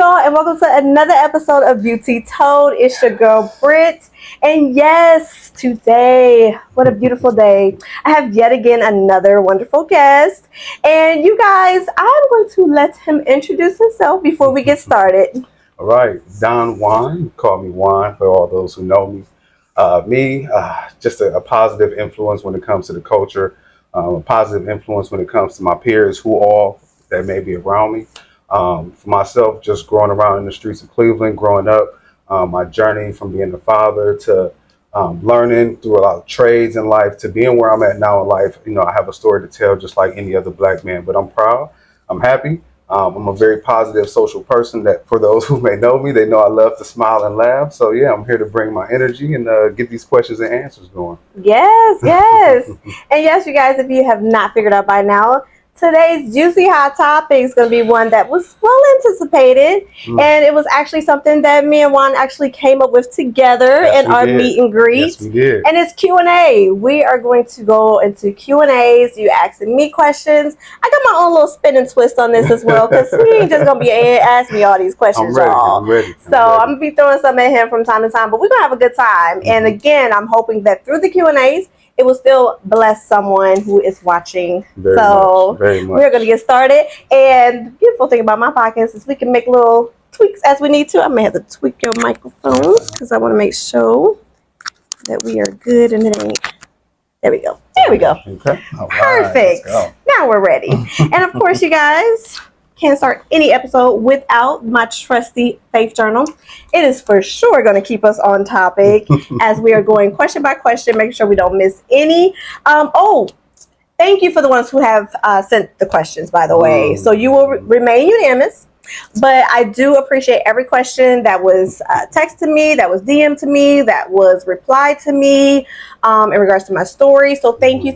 y'all, and welcome to another episode of Beauty Told. It's your girl Britt, and yes, today, what a beautiful day. I have yet again another wonderful guest, and you guys, I'm going to let him introduce himself before we get started. All right, Juan. Call me Juan for all those who know me. Just a positive influence when it comes to the culture, a positive influence when it comes to my peers who all that may be around me. For myself, just growing around in the streets of Cleveland, growing up, my journey from being a father to learning through a lot of trades in life to being where I'm at now in life. You know, I have a story to tell just like any other black man, but I'm proud, I'm happy. I'm a very positive social person that for those who may know me, they know I love to smile and laugh. So yeah, I'm here to bring my energy and get these questions and answers going. Yes. And yes, you guys, if you have not figured out by now, today's juicy hot topic is going to be one that was well anticipated, and it was actually something that me and Juan actually came up with together in our meet and greet. Yes, we did. And it's Q&A. We are going to go into Q&As. You asking me questions. I got my own little spin and twist on this as well, because we ain't just going to be asking me all these questions, y'all. I'm ready. I'm going to be throwing some at him from time to time, but we're going to have a good time. And again, I'm hoping that through the Q&As, it will still bless someone who is watching. Very much. We're going to get started. And the beautiful thing about my podcast is we can make little tweaks as we need to. I may have to tweak your microphone because I want to make sure that we are good and it ain't. There we go. Okay. Perfect. Right, now we're ready. And of course, you guys can't start any episode without my trusty faith journal. It is for sure going to keep us on topic as we are going question by question, making sure we don't miss any. Thank you for the ones who have sent the questions, by the way. So you will remain unanimous, but I do appreciate every question that was texted to me, that was DM'd to me, that was replied to me in regards to my story. So thank you.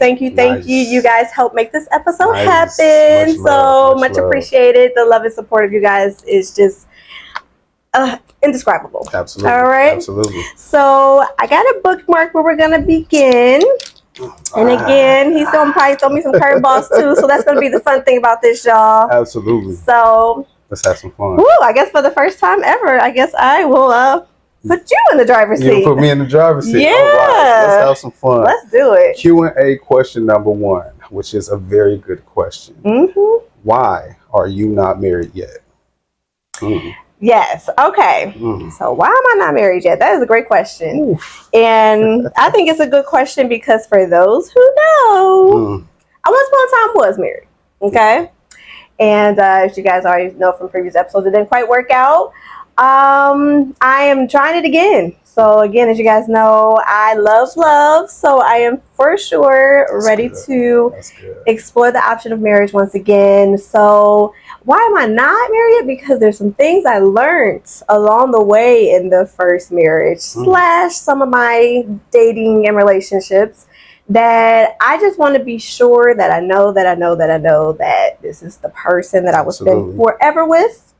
You guys helped make this episode happen. Much appreciated. The love and support of you guys is just indescribable. Absolutely. All right. Absolutely. So I got a bookmark where we're going to begin. And again, he's going to probably throw me some curveballs too. So that's going to be the fun thing about this, y'all. Absolutely. So let's have some fun. I guess for the first time ever, I guess I will put you in the driver's seat. You put me in the driver's seat. Yeah. All right. Let's have some fun. Let's do it. Q&A question number 1, which is a very good question. Why are you not married yet? Yes. Okay. So why am I not married yet? That is a great question. And I think it's a good question because for those who know, I once upon a time was married. Okay. And as you guys already know from previous episodes, it didn't quite work out. I am trying it again. So again, as you guys know, I love. So I am for sure ready to explore the option of marriage once again. So why am I not married yet? Because there's some things I learned along the way in the first marriage / some of my dating and relationships that I just want to be sure that I know that this is the person that I will spend forever with.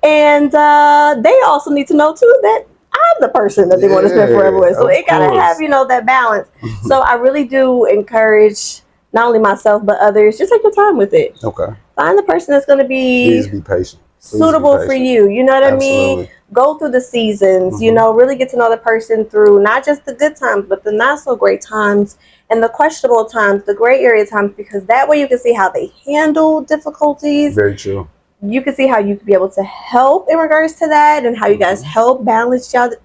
And they also need to know too that I'm the person that they want to spend forever with. So it gotta have, that balance. So I really do encourage not only myself but others, just take your time with it. Okay. Find the person that's gonna be Please be patient. Suitable for you. You know what I mean? Go through the seasons, really get to know the person through not just the good times, but the not so great times and the questionable times, the gray area times, because that way you can see how they handle difficulties. Very true. You can see how you could be able to help in regards to that and how you guys help balance each other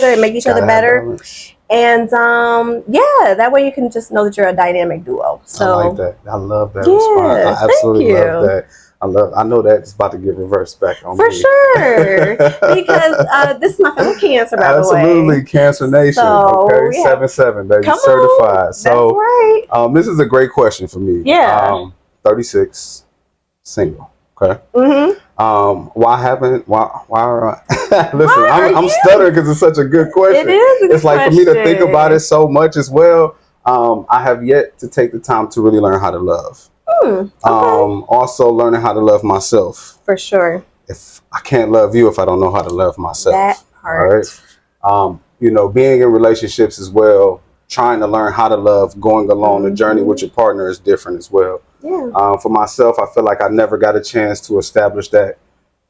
and make each other better. Balance. And that way you can just know that you're a dynamic duo. So I like that. I love that response. I absolutely love that. I know that it's about to get reversed back on for me. Sure. Because this is my fellow Cancer, by the way. Absolutely, Cancer Nation. So, okay, 7-7, baby. Come certified. On. So that's right. This is a great question for me. Yeah. 36, single. Okay. Why listen, I'm stuttering because it's such a good question. It is a good It's like question. For me to think about it so much as well. I have yet to take the time to really learn how to love. Okay. Also learning how to love myself. For sure. If I can't love you if I don't know how to love myself. That part. All right. Being in relationships as well, trying to learn how to love, going along the journey with your partner is different as well. Yeah. For myself, I feel like I never got a chance to establish that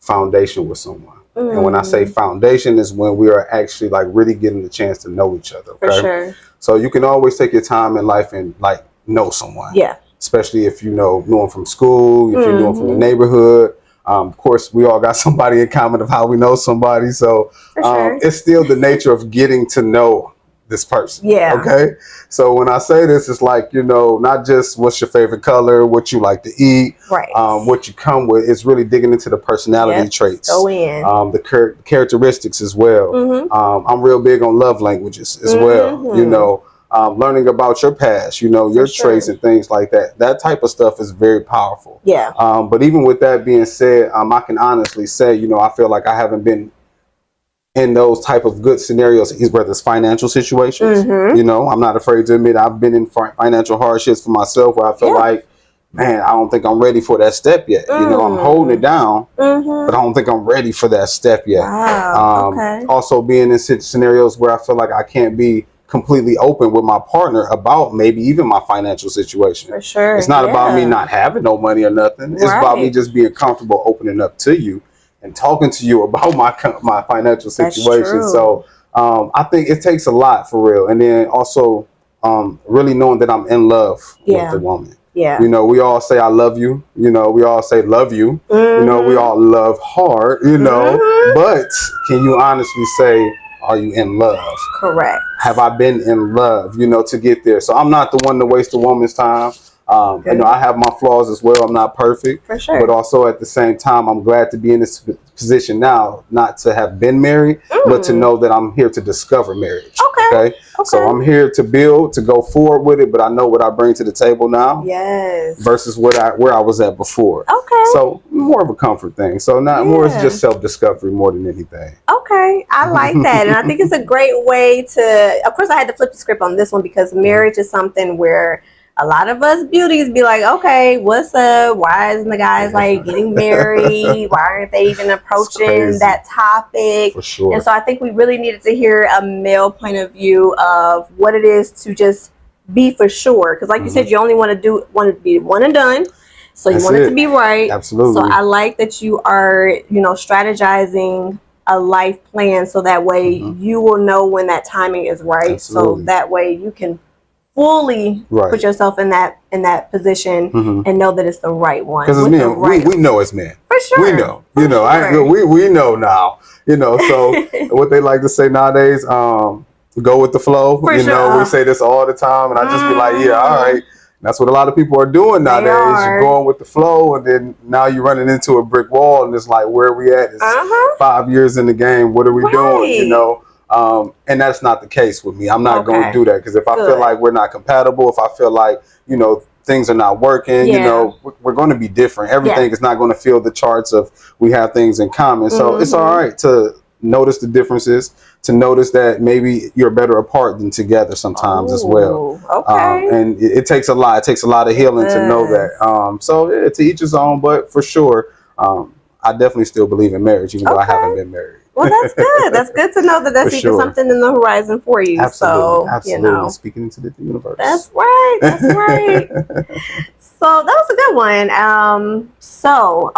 foundation with someone. And when I say foundation is when we are actually like really getting the chance to know each other. Okay. For sure. So you can always take your time in life and like know someone. Yeah. Especially if you know them from school, if you know them from the neighborhood. Of course, we all got somebody in common of how we know somebody. So it's still the nature of getting to know this person. Yeah. Okay. So when I say this, it's like, you know, not just what's your favorite color, what you like to eat, right? What you come with. It's really digging into the personality traits, go in, the characteristics as well. I'm real big on love languages as well. You know, learning about your past, you know, your traits and things like that. That type of stuff is very powerful. Yeah. But even with that being said, I can honestly say, you know, I feel like I haven't been in those type of good scenarios, whether it's financial situations. You know, I'm not afraid to admit I've been in financial hardships for myself where I feel like, man, I don't think I'm ready for that step yet. You know, I'm holding it down, but I don't think I'm ready for that step yet. Wow. Also being in scenarios where I feel like I can't be completely open with my partner about maybe even my financial situation. For sure. It's not about me not having no money or nothing. It's about me just being comfortable opening up to you and talking to you about my financial situation. So I think it takes a lot for real. And then also really knowing that I'm in love with the woman. Yeah. You know, we all say I love you. You know, we all say love you. You know, we all love hard, you know. But can you honestly say, are you in love? Correct. Have I been in love, you know, to get there? So I'm not the one to waste a woman's time. You know, I have my flaws as well. I'm not perfect. For sure. But also at the same time, I'm glad to be in this position now, not to have been married, but to know that I'm here to discover marriage. Okay. So I'm here to build, to go forward with it, but I know what I bring to the table now. Yes. Versus where I was at before. Okay. So more of a comfort thing. So not more, it's just self-discovery more than anything. Okay. I like that. And I think it's a great way to, of course I had to flip the script on this one because marriage is something where a lot of us beauties be like, okay, what's up? Why isn't the guys like getting married? Why aren't they even approaching that topic? For sure. And so I think we really needed to hear a male point of view of what it is to just be for sure. Because like you said, you only want it to be one and done. So you want it to be right. Absolutely. So I like that you are, you know, strategizing a life plan so that way you will know when that timing is right. Absolutely. So that way you can fully put yourself in that position and know that it's the right one. Because as men, we know as men. For sure. We know. You know, we know now. You know, so what they like to say nowadays, go with the flow. For know, we say this all the time, and I just be like, yeah, all right. That's what a lot of people are doing nowadays. You're going with the flow, and then now you're running into a brick wall, and it's like, where are we at? It's 5 years in the game. What are we doing? You know? And that's not the case with me. I'm not going to do that because if I feel like we're not compatible, if I feel like, you know, things are not working, you know, we're going to be different. Everything is not going to fill the charts of we have things in common. So it's all right to notice the differences, to notice that maybe you're better apart than together sometimes as well. And it takes a lot. It takes a lot of healing to know that. So to each his own, but for sure, I definitely still believe in marriage, even though I haven't been married. Well, that's good. That's good to know that that's even something in the horizon for you. Absolutely. So, Absolutely. you know, speaking into the universe. That's right. That's right. So that was a good one. So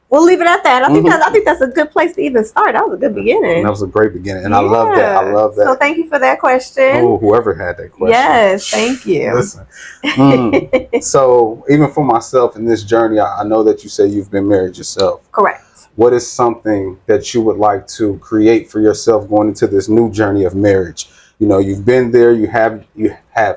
we'll leave it at that. I think that's a good place to even start. That was a good beginning. That was a great beginning, and I love that. I love that. So thank you for that question. Oh, whoever had that question. Yes, thank you. Listen. So even for myself in this journey, I know that you say you've been married yourself. Correct. What is something that you would like to create for yourself going into this new journey of marriage? You know, you've been there, you have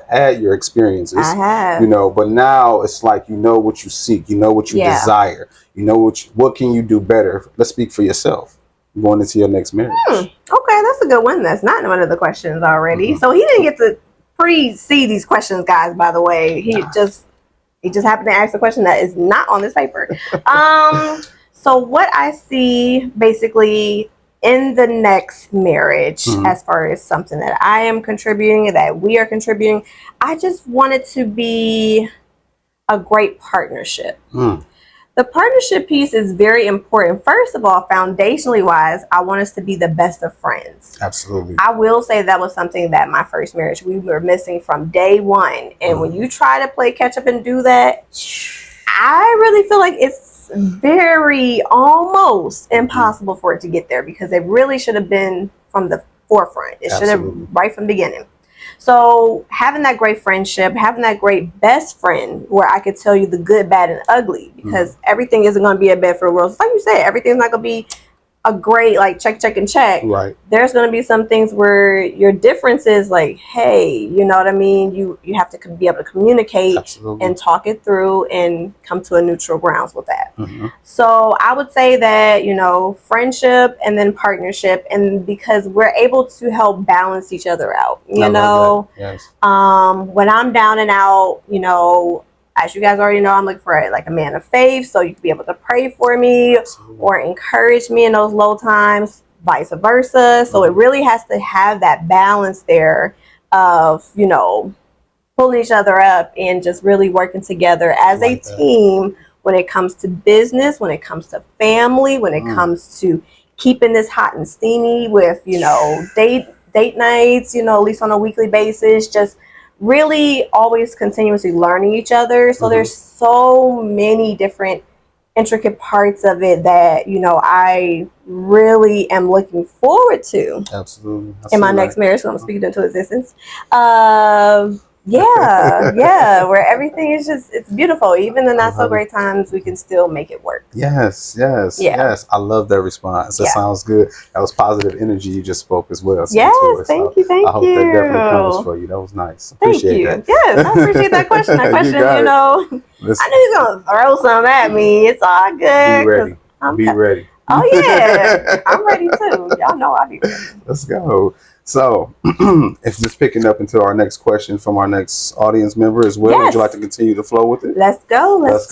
had your experiences. I have. You know, but now it's like you know what you seek, you know what you desire, you know what can you do better. Let's speak for yourself going into your next marriage. Okay, that's a good one. That's not one of the questions already. So he didn't get to pre-see these questions, guys, by the way. He just happened to ask a question that is not on this paper. So what I see basically in the next marriage, as far as something that I am contributing, that we are contributing, I just want it to be a great partnership. The partnership piece is very important. First of all, foundationally wise, I want us to be the best of friends. Absolutely. I will say that was something that my first marriage, we were missing from day one. And when you try to play catch up and do that, I really feel like it's it's very almost impossible for it to get there because it really should have been from the forefront. It should have right from the beginning. So having that great friendship, having that great best friend where I could tell you the good, bad, and ugly, because everything isn't going to be a bed for the world. It's like you said, everything's not going to be a great like check and check. Right. There's going to be some things where your difference is like, hey, you know what I mean? You have to be able to communicate and talk it through and come to a neutral grounds with that. So I would say that, you know, friendship and then partnership, and because we're able to help balance each other out, you know. Yes. When I'm down and out, you know, as you guys already know, I'm looking for like a man of faith, so you can be able to pray for me or encourage me in those low times, vice versa. So it really has to have that balance there of, you know, pulling each other up and just really working together as a team when it comes to business, when it comes to family, when it comes to keeping this hot and steamy with, you know, date nights, you know, at least on a weekly basis, just really always continuously learning each other. So there's so many different intricate parts of it that, you know, I really am looking forward to. Absolutely. In my next marriage, so I'm speaking into existence. Where everything is just, it's beautiful. Even the not so great times, we can still make it work. Yes. I love that response. That sounds good. That was positive energy you just spoke as well. Thank you. I hope that definitely comes for you. That was nice. Appreciate that. Yes, I appreciate that question. That question, you know, I knew he's going to throw some at me. It's all good. Be ready. Oh, yeah. I'm ready too. Y'all know I'll be ready. Let's go. So, if just picking up into our next question from our next audience member as well, would you like to continue the flow with it? Let's go. Let's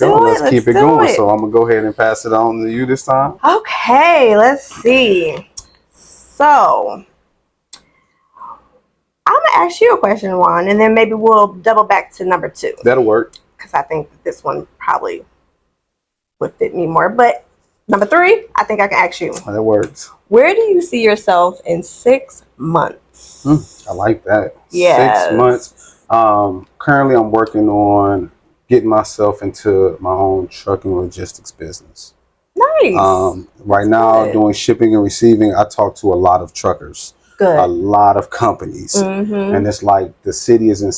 keep it going. So, I'm going to go ahead and pass it on to you this time. Okay, let's see. So, I'm going to ask you a question, Juan, and then maybe we'll double back to number 2. That'll work. Because I think this one probably would fit me more. But number 3, I think I can ask you. That works. Where do you see yourself in 6 months? I like that. Yes. 6 months. Currently, I'm working on getting myself into my own trucking logistics business. Nice. Right now, doing shipping and receiving, I talk to a lot of truckers. A lot of companies, and it's like the city is in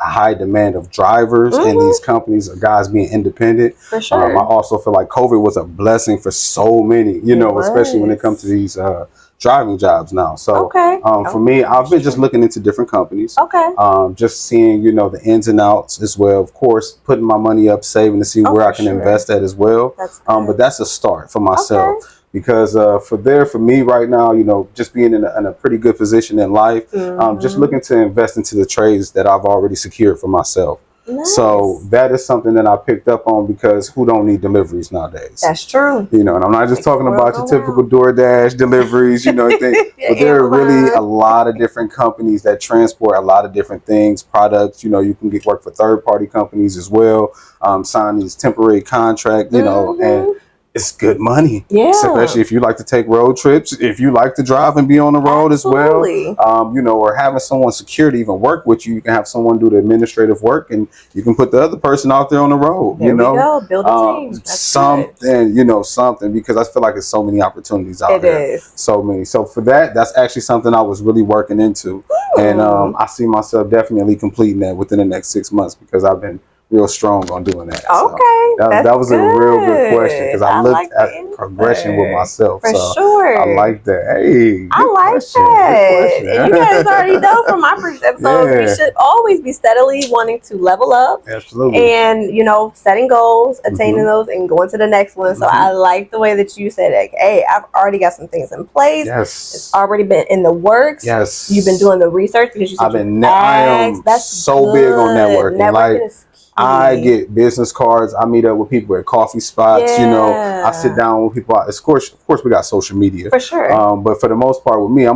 high demand of drivers, and these companies are guys being independent. For sure. I also feel like COVID was a blessing for so many, you know, especially when it comes to these driving jobs now. So for me, I've been just looking into different companies, just seeing, you know, the ins and outs as well. Of course, putting my money up, saving to see where I can invest at as well. But that's a start for myself. Because for me right now, you know, just being in a pretty good position in life, just looking to invest into the trades that I've already secured for myself. Nice. So that is something that I picked up on, because who don't need deliveries nowadays? That's true. You know, and I'm not just talking about your typical DoorDash deliveries, you know, but there are really a lot of different companies that transport a lot of different things, products. You know, you can get work for third-party companies as well, sign these temporary contracts, you know, and it's good money. Yeah. Especially if you like to take road trips, if you like to drive and be on the road as well. You know, or having someone secure to even work with you. You can have someone do the administrative work, and you can put the other person out there on the road. There you know, we go. Build a team. That's something, good. You know, something, because I feel like there's so many opportunities out there. It is. So many. So for that's actually something I was really working into. And I see myself definitely completing that within the next 6 months, because I've been real strong on doing that. Okay. That was a real good question, because I looked at progression with myself. For so sure. I like that. Hey, I like that. And you guys already know from my previous episodes, we should always be steadily wanting to level up. Absolutely. And, you know, setting goals, attaining those, and going to the next one. So I like the way that you said, like, hey, I've already got some things in place. Yes. It's already been in the works. Yes. You've been doing the research, because you said I am so big on networking. Networking is I get business cards. I meet up with people at coffee spots. You know, I sit down with people. Of course, we got social media for sure. But for the most part, with me, I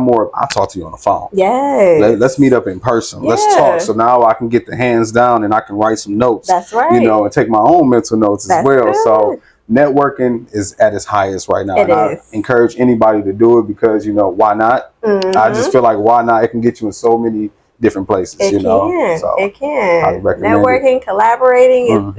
talk to you on the phone. Yes. Let's meet up in person. Let's talk. So now I can get the hands down, and I can write some notes. That's right. You know, and take my own mental notes as well. Good. So networking is at its highest right now. I encourage anybody to do it, because, you know, why not? I just feel like, why not? It can get you in so many different places. It can. Networking, collaborating,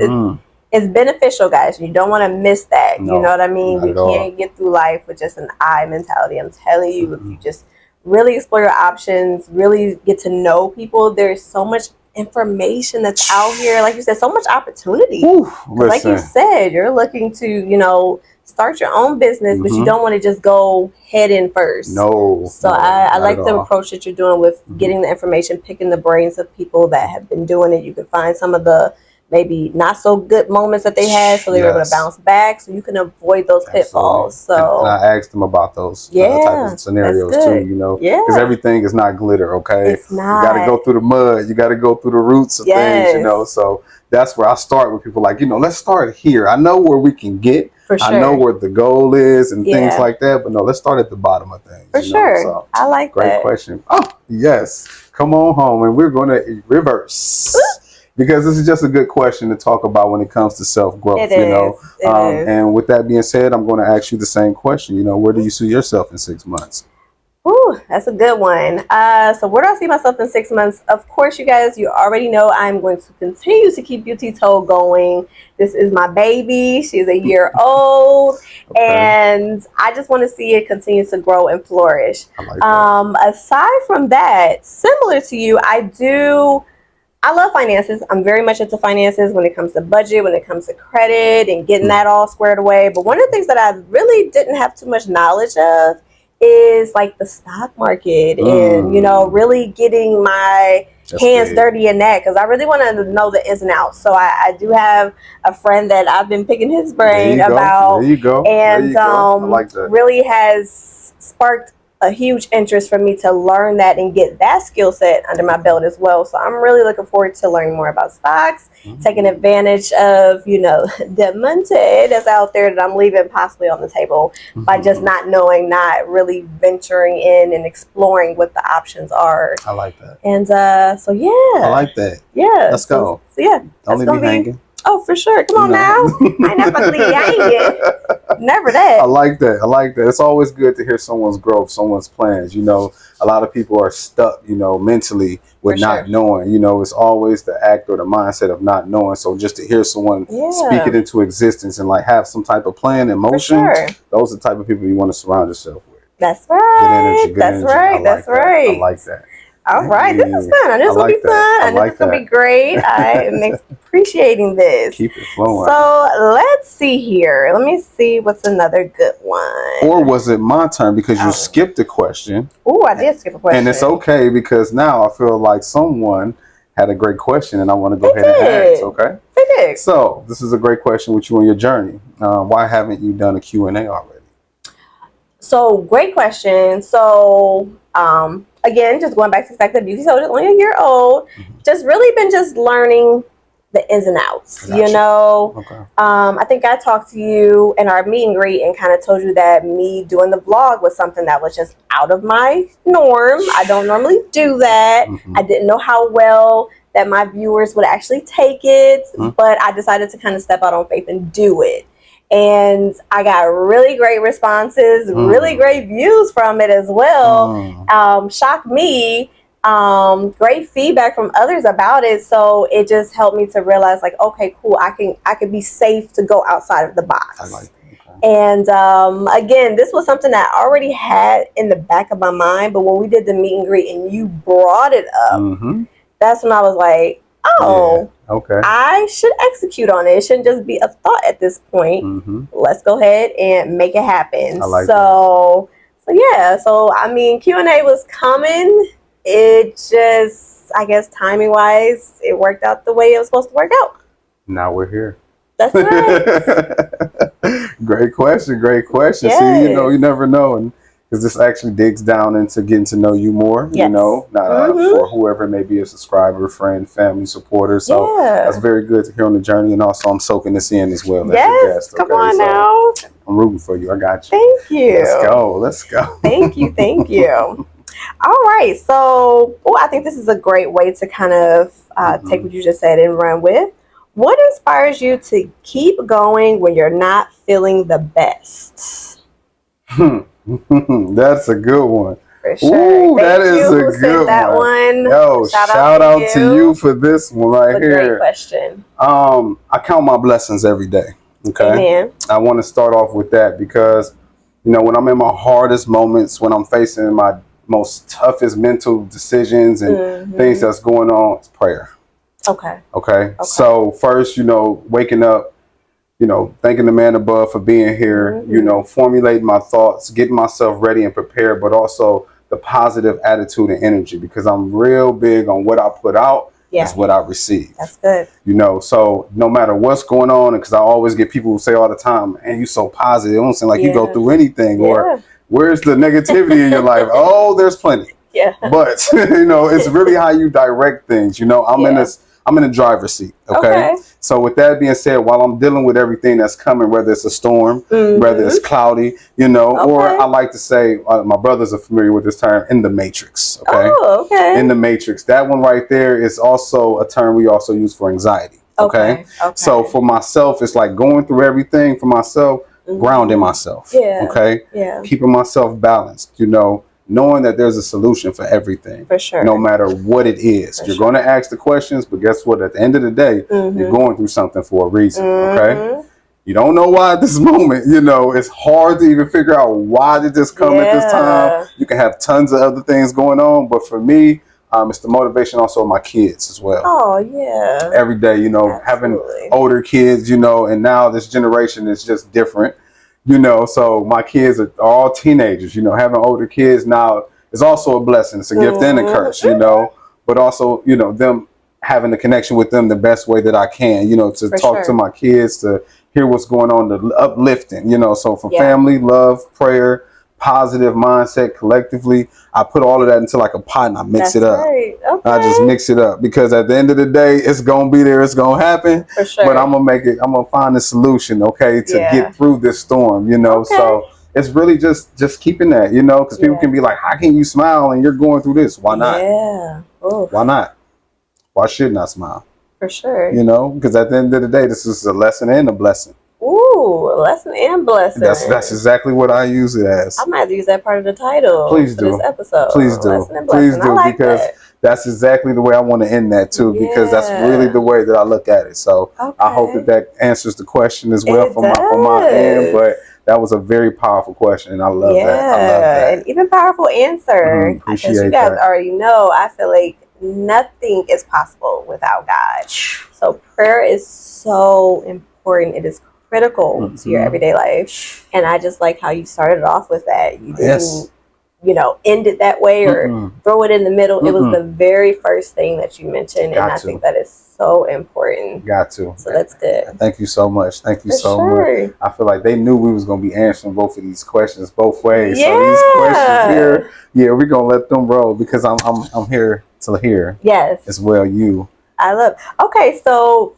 it's beneficial, guys. You don't want to miss that. No, you know what I mean? not You at all. can't get through life with just an I mentality. I'm telling you, if you just really explore your options, really get to know people, there's so much information that's out here. Like you said, so much opportunity. Like you said, you're looking to, you know, start your own business, but you don't want to just go head in first. No. So I like the approach that you're doing with getting the information, picking the brains of people that have been doing it. You can find some of the maybe not so good moments that they had, so they were able to bounce back, so you can avoid those pitfalls. So and I asked them about those type of scenarios too, you know, because everything is not glitter, okay? It's not. You got to go through the mud, you got to go through the roots of things, you know. So that's where I start with people like, you know, let's start here. I know where we can get. For sure. I know what the goal is and things like that, but no, let's start at the bottom of things. For sure. So, I like that. Great question. Oh, yes. Come on home, and we're going to reverse. Because this is just a good question to talk about when it comes to self-growth, you know. And with that being said, I'm going to ask you the same question. You know, where do you see yourself in 6 months? Ooh, that's a good one. So where do I see myself in 6 months? Of course, you guys, you already know I'm going to continue to keep Beauty Toe going. This is my baby. She's a year old. And I just want to see it continue to grow and flourish. I like that. Aside from that, similar to you, I love finances. I'm very much into finances when it comes to budget, when it comes to credit and getting that all squared away. But one of the things that I really didn't have too much knowledge of is like the stock market and, you know, really getting my hands dirty in that, because I really want to know the ins and outs. So I do have a friend that I've been picking his brain about. There you go. And I like that. Really has sparked a huge interest for me to learn that and get that skill set under my belt as well. So I'm really looking forward to learning more about stocks, taking advantage of, you know, the money that's out there that I'm leaving possibly on the table by just not knowing, not really venturing in and exploring what the options are. I like that. And so yeah. I like that. Yeah. Let's go. So yeah. Don't leave me hanging. Oh, for sure. Come on now. I ain't never about to leave you hanging. Never that. I like that. I like that. It's always good to hear someone's growth, someone's plans. You know, a lot of people are stuck, you know, mentally with not knowing. You know, it's always the act or the mindset of not knowing. So just to hear someone speak it into existence and like have some type of plan in motion, those are the type of people you want to surround yourself with. That's right. Good energy. That's right. I like that. All right, this is fun. I know it's going to be fun. I know it's going to be great. I am appreciating this. Keep it flowing. So let's see here. Let me see what's another good one. Or was it my turn because you skipped a question? Oh, I did skip a question. And it's okay because now I feel like someone had a great question and I want to go ahead and ask, okay? They did. So this is a great question with you on your journey. Why haven't you done a Q&A already? So great question. So again, just going back to the fact that Beauty Toe is only a year old, just really been just learning the ins and outs, you know. I think I talked to you in our meet and greet and kind of told you that me doing the vlog was something that was just out of my norm. I don't normally do that. I didn't know how well that my viewers would actually take it, but I decided to kind of step out on faith and do it. And I got really great responses, really great views from it as well. Shocked me. Great feedback from others about it. So it just helped me to realize, like, okay, cool. I can be safe to go outside of the box. I like that. And again, this was something that I already had in the back of my mind. But when we did the meet and greet and you brought it up, that's when I was like, oh. Okay. I should execute on it. It shouldn't just be a thought at this point. Let's go ahead and make it happen. So yeah. So I mean, Q&A was coming. It just, I guess, timing wise, it worked out the way it was supposed to work out. Now we're here. That's right. Great question. Great question. Yes. See, you know, you never know, and because this actually digs down into getting to know you more, you know, for whoever may be a subscriber, friend, family, supporter. So that's very good to hear on the journey. And also I'm soaking this in as well. Yes, come on now. I'm rooting for you. I got you. Thank you. Let's go. Let's go. Thank you. Thank you. All right. So I think this is a great way to kind of take what you just said and run with. What inspires you to keep going when you're not feeling the best? That's a good one. For sure. Ooh, that is you a who sent good that one. one. Yo, shout out to you for this one right That's a here. great question. I count my blessings every day. Okay. Amen. I want to start off with that because, you know, when I'm in my hardest moments, when I'm facing my most toughest mental decisions and things that's going on, it's prayer. Okay. So first, you know, waking up, you know, thanking the man above for being here, you know, formulating my thoughts, getting myself ready and prepared, but also the positive attitude and energy, because I'm real big on what I put out is what I receive. That's good. You know, so no matter what's going on, because I always get people who say all the time, man, you so positive. It don't seem like you go through anything. Or where's the negativity in your life? Oh, there's plenty. But, you know, it's really how you direct things. You know, I'm in a driver's seat. Okay. So with that being said, while I'm dealing with everything that's coming, whether it's a storm, whether it's cloudy, you know, or I like to say, my brothers are familiar with this term, in the matrix. Okay. In the matrix. That one right there is also a term we also use for anxiety. Okay. So for myself, it's like going through everything for myself, grounding myself. Okay. Keeping myself balanced, you know, knowing that there's a solution for everything, no matter what it is. You're going to ask the questions, but guess what? At the end of the day, you're going through something for a reason. Okay. You don't know why at this moment, you know, it's hard to even figure out why did this come at this time. You can have tons of other things going on, but for me, it's the motivation also of my kids as well. Oh, yeah. Every day, you know, having older kids, you know, and now this generation is just different. You know, so my kids are all teenagers, you know, having older kids now is also a blessing. It's a gift and a curse, you know, but also, you know, them having a connection with them the best way that I can, you know, to talk to my kids, to hear what's going on, the uplifting, you know, so for family, love, prayer, positive mindset collectively, I put all of that into like a pot and I mix it up. I just mix it up because at the end of the day, it's going to be there. It's going to happen. But I'm going to make it, I'm going to find a solution, okay, to get through this storm, you know. So it's really just keeping that, you know, because people can be like, how can you smile and you're going through this? Why not? Why not? Why shouldn't I smile? For sure. You know, because at the end of the day, this is a lesson and a blessing. Ooh, a lesson and blessing. That's exactly what I use it as. I might have to use that part of the title. Please do. This episode. Please do. Lesson and blessing. Please do, like because that's exactly the way I want to end that too, because that's really the way that I look at it. So I hope that answers the question as well from my end. But that was a very powerful question, and I love that. I love that. And even powerful answer. Because you guys already know, I feel like nothing is possible without God. So prayer is so important. It is critical to your everyday life. And I just like how you started off with that. You didn't, you know, end it that way or throw it in the middle. It was the very first thing that you mentioned. And I think that is so important. So that's good. Thank you so much. Thank you so much. I feel like they knew we was going to be answering both of these questions both ways. So these questions here, we're going to let them roll because I'm here to hear as well you. I love. Okay, so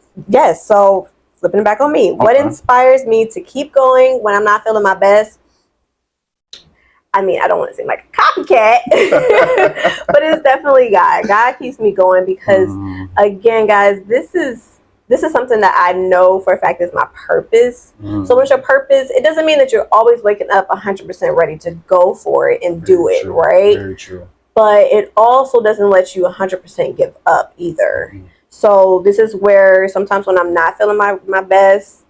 so flipping it back on me. What inspires me to keep going when I'm not feeling my best? I mean, I don't want to seem like a copycat, but it's definitely God. God keeps me going because, again, guys, this is something that I know for a fact is my purpose. So what's your purpose? It doesn't mean that you're always waking up 100% ready to go for it and do it, right? Very true. But it also doesn't let you 100% give up either. So this is where sometimes when I'm not feeling my best,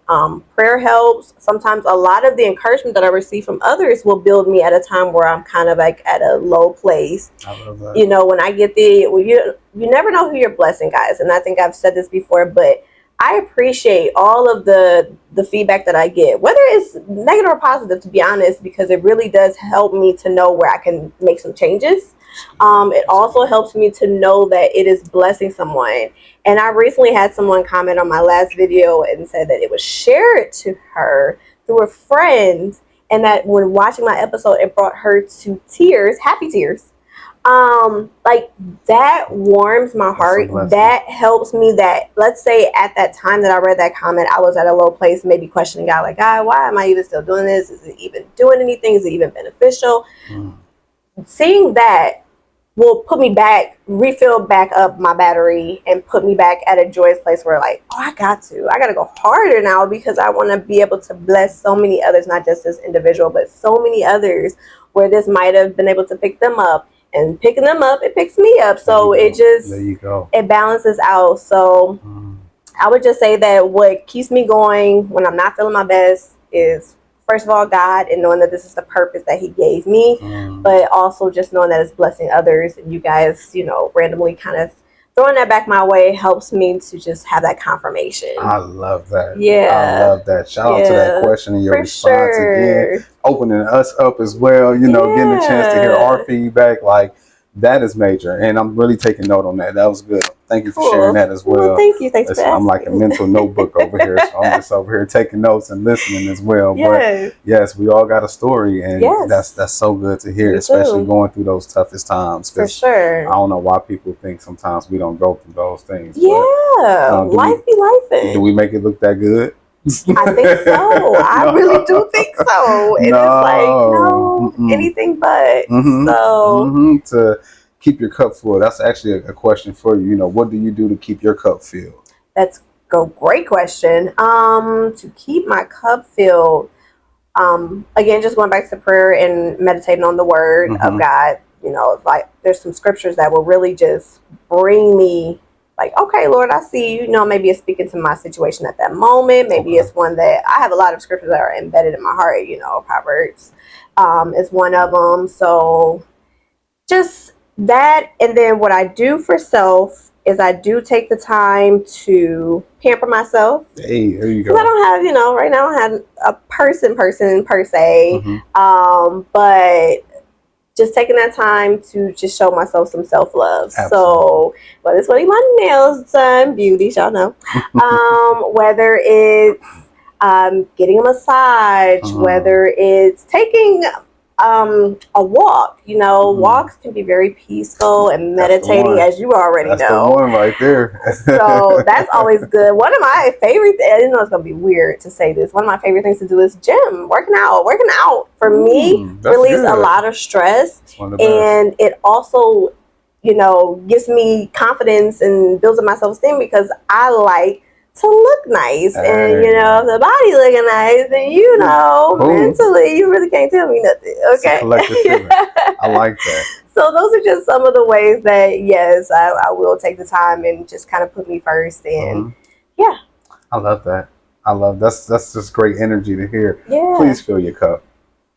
prayer helps. Sometimes a lot of the encouragement that I receive from others will build me at a time where I'm kind of like at a low place. I love that. You know, when I get you never know who you're blessing, guys. And I think I've said this before, but I appreciate all of the feedback that I get, whether it's negative or positive, to be honest, because it really does help me to know where I can make some changes. It also helps me to know that it is blessing someone. And I recently had someone comment on my last video and said that it was shared to her through a friend, and that when watching my episode, it brought her to tears, happy tears. Like that warms my heart. That helps me that, let's say at that time that I read that comment, I was at a low place, maybe questioning God, like, God, why am I even still doing this? Is it even doing anything? Is it even beneficial? Seeing that will put me back, refill back up my battery and put me back at a joyous place where like, oh, I got to go harder now because I want to be able to bless so many others, not just this individual, but so many others where this might have been able to pick them up, and picking them up, it picks me up. So it just, there you go. It balances out. So I would just say that what keeps me going when I'm not feeling my best is, first of all, God, and knowing that this is the purpose that He gave me, but also just knowing that it's blessing others. And you guys, randomly kind of throwing that back my way helps me to just have that confirmation. I love that. Yeah. I love that. Shout out to that question and your response again. Opening us up as well, getting a chance to hear our feedback. Like, that is major. And I'm really taking note on that. That was good. Thank you for sharing that as well. Thank you. Thanks for asking. I'm like a mental notebook over here. So I'm just over here taking notes and listening as well. But yes, we all got a story, and that's so good to hear, especially going through those toughest times. For sure. I don't know why people think sometimes we don't go through those things. Yeah. Life be lifing. Do we make it look that good? I think so. I really do think so. And it's like, no, anything but. So to keep your cup full, that's actually a question for you. What do you do to keep your cup filled? That's a great question. To keep my cup filled, again, just going back to prayer and meditating on the word of God. Like, there's some scriptures that will really just bring me, like, okay, Lord, I see you. Maybe it's speaking to my situation at that moment. Maybe it's one that I have a lot of scriptures that are embedded in my heart. Proverbs is one of them. So just that. And then what I do for self is I do take the time to pamper myself. Hey, there you go. I don't have, right now I don't have a person per se. But just taking that time to just show myself some self-love. Absolutely. So whether it's getting my nails done, beauty, y'all know. Whether it's getting a massage, whether it's taking a walk. Walks can be very peaceful and meditating, as you already know. That's the one right there. So that's always good. One of my favorite things, I know it's going to be weird to say this, one of my favorite things to do is gym, working out. Working out, for me, relieves a lot of stress. And it also, gives me confidence and builds up my self-esteem, because I like to look nice. And if the body looking nice, then mentally you really can't tell me nothing. Okay. It's a collective feeling. I like that. So those are just some of the ways that, yes, I will take the time and just kind of put me first. And I love that. That's just great energy to hear. Yeah. Please fill your cup.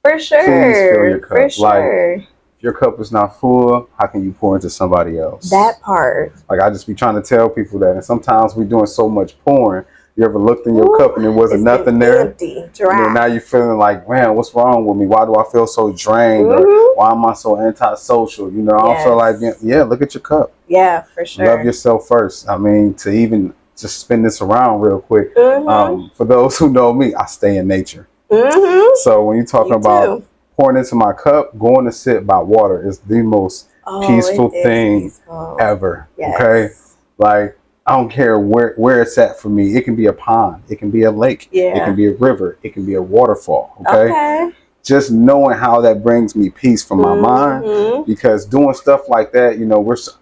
For sure. Please fill your cup. For sure. Like, if your cup is not full, how can you pour into somebody else? That part. Like, I just be trying to tell people that, and sometimes we're doing so much pouring. You ever looked in your cup and there wasn't nothing there? Empty, dry. And now you're feeling like, man, what's wrong with me? Why do I feel so drained? Or why am I so antisocial? I don't feel like, look at your cup. Yeah, for sure. Love yourself first. I mean, to even just spin this around real quick. For those who know me, I stay in nature. So when you're talking about pouring into my cup, going to sit by water is the most peaceful thing ever. Yes. Okay? Like, I don't care where it's at for me. It can be a pond. It can be a lake. Yeah. It can be a river. It can be a waterfall. Okay? Just knowing how that brings me peace for my mind. Because doing stuff like that,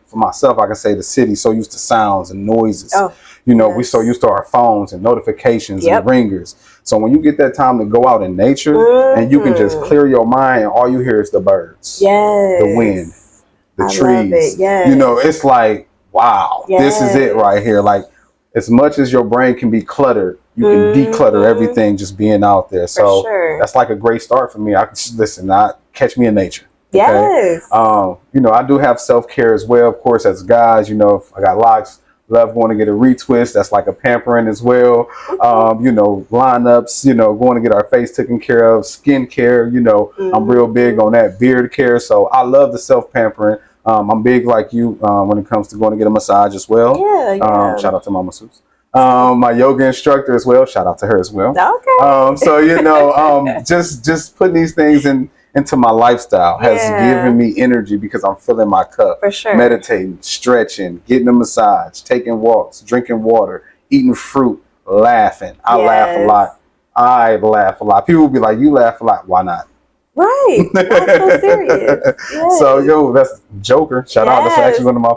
for myself, I can say the city's so used to sounds and noises. We're so used to our phones and notifications and ringers. So when you get that time to go out in nature and you can just clear your mind, and all you hear is the birds, the wind, the trees. It's like, wow, this is it right here. Like, as much as your brain can be cluttered, you can declutter everything just being out there. So that's like a great start for me. Catch me in nature. Okay? Yes. I do have self-care as well, of course, as guys. If I got locks, love going to get a retwist. That's like a pampering as well. Lineups, going to get our face taken care of, skin care. I'm real big on that, beard care. So I love the self-pampering. I'm big like you when it comes to going to get a massage as well. Shout out to my masseuse. My yoga instructor as well. Shout out to her as well. Okay. So just putting these things into my lifestyle has given me energy, because I'm filling my cup. For sure. Meditating, stretching, getting a massage, taking walks, drinking water, eating fruit, laughing. I laugh a lot. People will be like, you laugh a lot. Why not? Right. That's so serious. So, that's Joker. Shout out. That's actually one of my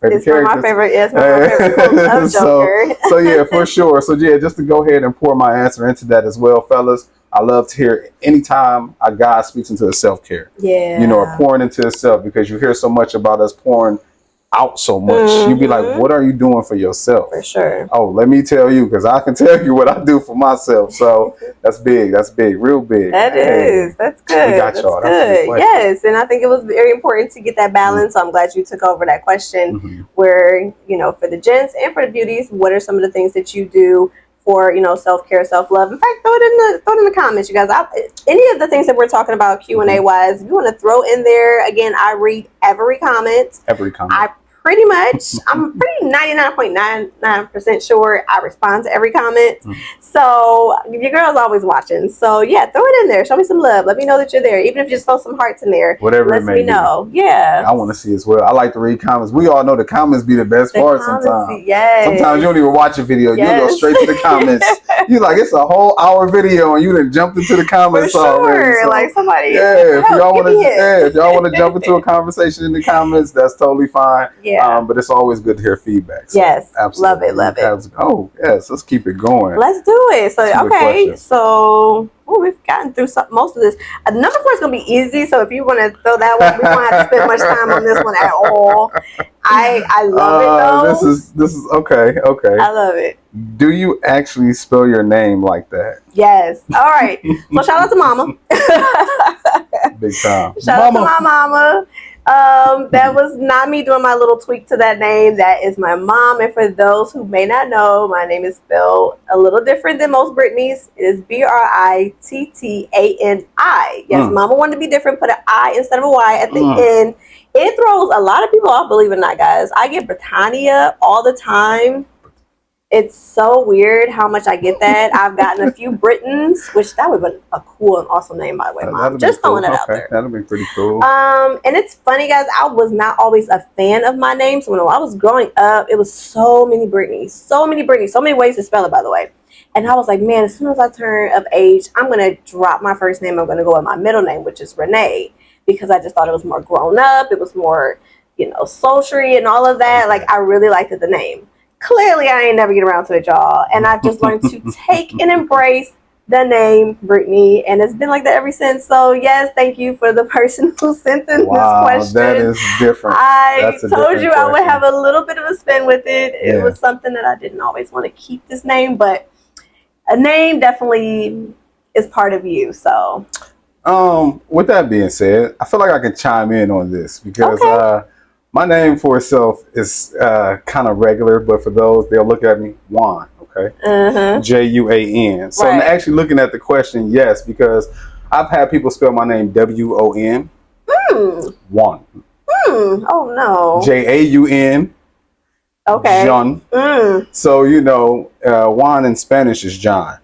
It's one of my favorite. It's one of my favorite quotes of Joker. So yeah, for sure. So yeah, just to go ahead and pour my answer into that as well, fellas. I love to hear anytime a guy speaks into his self-care. Yeah. You know, or pouring into himself, because you hear so much about us pouring out so much. You be like, what are you doing for yourself? For sure. Oh, let me tell you, because I can tell you what I do for myself. So that's big. That's big. Real big. That is. That's good. We got y'all. That's good. Yes. And I think it was very important to get that balance. So I'm glad you took over that question where, you know, for the gents and for the beauties, what are some of the things that you do for, you know, self-care, self-love? In fact, throw it in the comments, you guys. Any of the things that we're talking about Q&A wise, if you want to throw in there, again, I read every comment. I'm pretty 99.99% sure I respond to every comment. So your girl's always watching. So yeah, throw it in there. Show me some love. Let me know that you're there. Even if you just throw some hearts in there. Whatever it may be. Let me know. Yeah. I want to see as well. I like to read comments. We all know the comments be the best part sometimes. Yes. Sometimes you don't even watch a video. You go straight to the comments. You like, it's a whole hour video and you done jumped into the comments already. So, like somebody. Yeah, if y'all want to jump into a conversation in the comments, that's totally fine. Yeah. But it's always good to hear feedback. So yes. Absolutely. Love it. Oh, yes. Let's keep it going. Let's do it. So, okay. So, we've gotten through most of this. Number 4 is going to be easy. So, if you want to throw that one, we won't have to spend much time on this one at all. I love it, though. This is okay. I love it. Do you actually spell your name like that? Yes. All right. So, shout out to Mama. Big time. Shout out to my mama. That was not me doing my little tweak to that name. That is my mom. And for those who may not know, my name is spelled a little different than most Britneys. It is Brittani. Yes, Mama wanted to be different. Put an I instead of a Y at the end. It throws a lot of people off, believe it or not, guys. I get Britannia all the time. It's so weird how much I get that. I've gotten a few Britons, which that would be a cool and awesome name, by the way, Mom. Just throwing it out there. That'll be pretty cool. And it's funny, guys. I was not always a fan of my name. So when I was growing up, it was so many Britneys, so many ways to spell it, by the way. And I was like, man, as soon as I turn of age, I'm going to drop my first name. I'm going to go with my middle name, which is Renee, because I just thought it was more grown up. It was more, you know, sultry and all of that. Like, I really liked the name. Clearly, I ain't never get around to it, y'all. And I've just learned to take and embrace the name Brittany. And it's been like that ever since. So, yes, thank you for the person who sent in this question. That is different. I told you I would have a little bit of a spin with it. Yeah. It was something that I didn't always want to keep this name. But a name definitely is part of you. So, with that being said, I feel like I can chime in on this because my name for itself is kind of regular, but for those, they'll look at me, Juan, okay? Juan. So I'm actually looking at the question, yes, because I've had people spell my name Won. Juan. Oh, no. Jaun. Okay. John. So, you know, Juan in Spanish is John.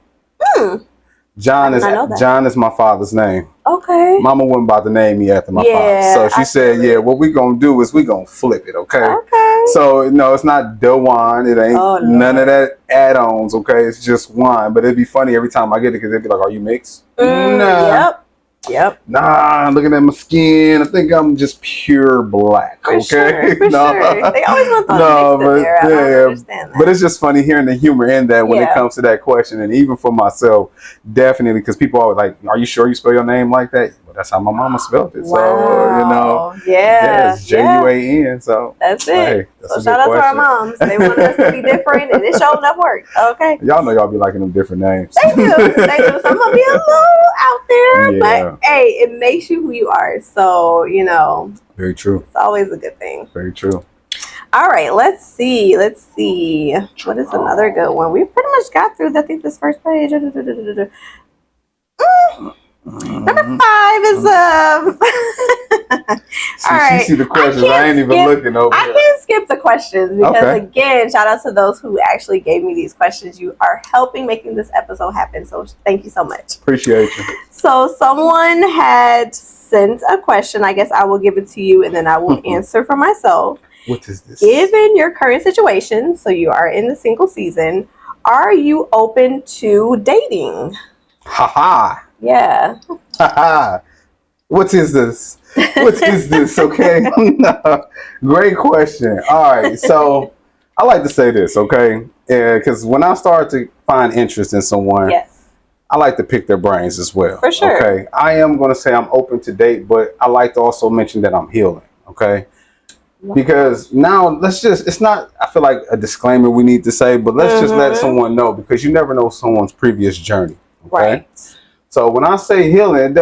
John is my father's name. Okay. Mama wasn't about to name me after my father. So she said, yeah, what we gonna do is we gonna flip it, okay? Okay. So, no, it's not Dewan. It ain't none of that add-ons, okay? It's just Juan. But it'd be funny every time I get it because they'd be like, are you mixed? Nah. Yep. Nah, looking at my skin, I think I'm just pure black. For okay. Sure. They always want to mix it there. I don't understand that. But it's just funny hearing the humor in that when it comes to that question. And even for myself, definitely, because people always like, are you sure you spell your name like that? Well, that's how my mama spelled it. Wow. So, you know. Yeah. Juan. So that's it. Hey, so shout out to our moms. They want us to be different and it's showing up work. Okay. Y'all know y'all be liking them different names. They do. So I'm gonna be a little out there, but hey, it makes you who you are. So, you know. Very true. It's always a good thing. Very true. All right, let's see. What is another good one? We pretty much got through, I think, this first page. Number 5 is all right. You see the questions. I ain't even looking over. I can't skip the questions because again, shout out to those who actually gave me these questions. You are helping making this episode happen. So thank you so much. Appreciate you. So someone had sent a question. I guess I will give it to you and then I will answer for myself. What is this? Given your current situation, so you are in the single season, are you open to dating? Ha. Yeah. What is this? What is this? Okay. No. Great question. All right. So I like to say this, okay? Because when I start to find interest in someone, Yes, I like to pick their brains as well. for sure. Okay. I am going to say I'm open to date, but I like to also mention that I'm healing. Okay. Because now it's not, I feel like a disclaimer we need to say, but let's just let someone know, because you never know someone's previous journey. Okay? Right. So when I say healing,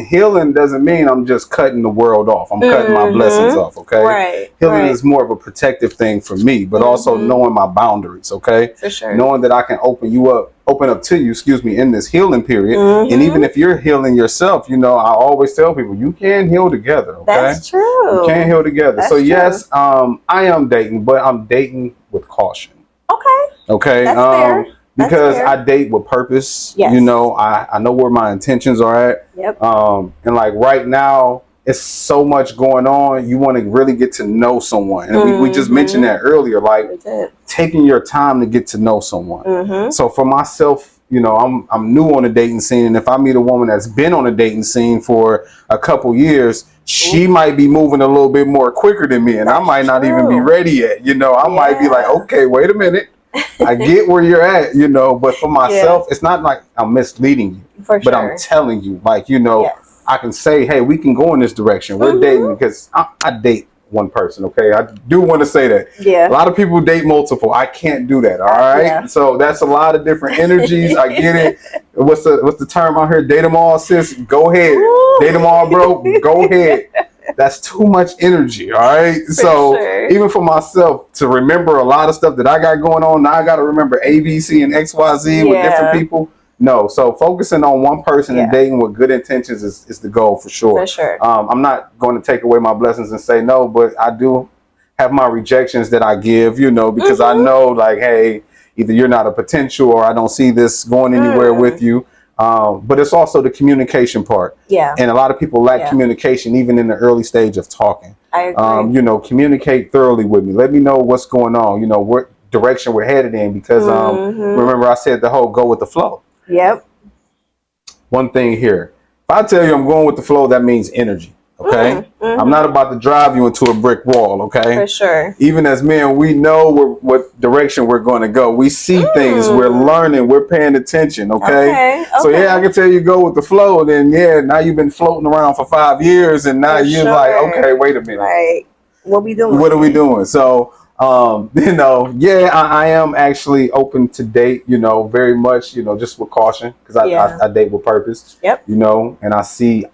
healing doesn't mean I'm just cutting the world off. I'm cutting my blessings off. Okay. Right. Healing is more of a protective thing for me, but also knowing my boundaries. Okay. For sure. Knowing that I can open up to you, excuse me, in this healing period. And even if you're healing yourself, you know, I always tell people you can heal together. Okay. That's true. You can heal together. That's so true. yes, I am dating, but I'm dating with caution. Okay. Okay. That's fair. Because I date with purpose. Yes. You know, I know where my intentions are at. Yep. And like right now, it's so much going on. You want to really get to know someone. And we just mentioned that earlier, like taking your time to get to know someone. So for myself, you know, I'm new on the dating scene. And if I meet a woman that's been on the dating scene for a couple years, she might be moving a little bit more quicker than me. And I might not even be ready yet. You know, I might be like, okay, wait a minute. I get where you're at, you know, but for myself, it's not like I'm misleading you, but I'm telling you, like, you know, I can say, hey, we can go in this direction. We're dating, because I date one person. Okay. I do want to say that. Yeah. A lot of people date multiple. I can't do that. All right. So that's a lot of different energies. I get it. What's the term out here? Date them all, sis. Go ahead. Date them all, bro. Go ahead. That's too much energy, all right? Even for myself, to remember a lot of stuff that I got going on, now I got to remember A, B, C, and X, Y, Z with different people. No, so focusing on one person and dating with good intentions is the goal for sure. For sure. I'm not going to take away my blessings and say no, but I do have my rejections that I give, you know, because I know, like, hey, either you're not a potential or I don't see this going anywhere with you. But it's also the communication part. Yeah. And a lot of people lack communication even in the early stage of talking. I agree. You know, communicate thoroughly with me. Let me know what's going on, you know, what direction we're headed in, because remember I said the whole go with the flow. Yep. One thing here. If I tell you I'm going with the flow, that means energy. Okay. I'm not about to drive you into a brick wall. Okay. For sure. Even as men, we know what direction we're going to go. We see things. We're learning. We're paying attention. Okay. So yeah, I can tell you go with the flow. Then now you've been floating around for 5 years, and now you're like, okay, wait a minute. Right. What we doing? What are we doing? So, you know, I am actually open to date. You know, very much. You know, just with caution, because I date with purpose. Yep. You know, and I see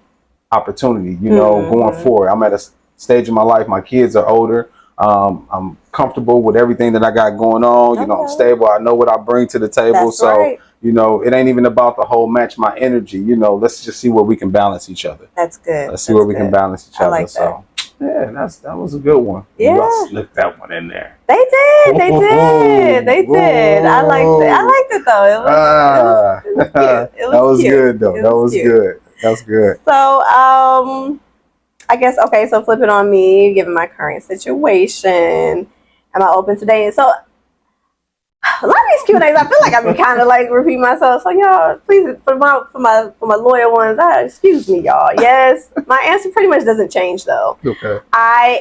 opportunity, you know, going forward. I'm at a stage in my life, my kids are older. I'm comfortable with everything that I got going on. You know, I'm stable. I know what I bring to the table. So, you know, it ain't even about the whole match my energy. You know, let's just see where we can balance each other. That's good. Let's see where we can balance each other. Like so, yeah, that was a good one. Yeah. You slipped that one in there. They did. They did. They did. I liked it. I liked it though. It was cute. That was good though. That was good. That's good. So, I guess, okay, so flip it on me, given my current situation. Am I open today? So, a lot of these Q&As, I feel like I've been kind of like repeating myself. So, y'all, please, for my loyal ones, excuse me, y'all. Yes, my answer pretty much doesn't change, though. Okay. I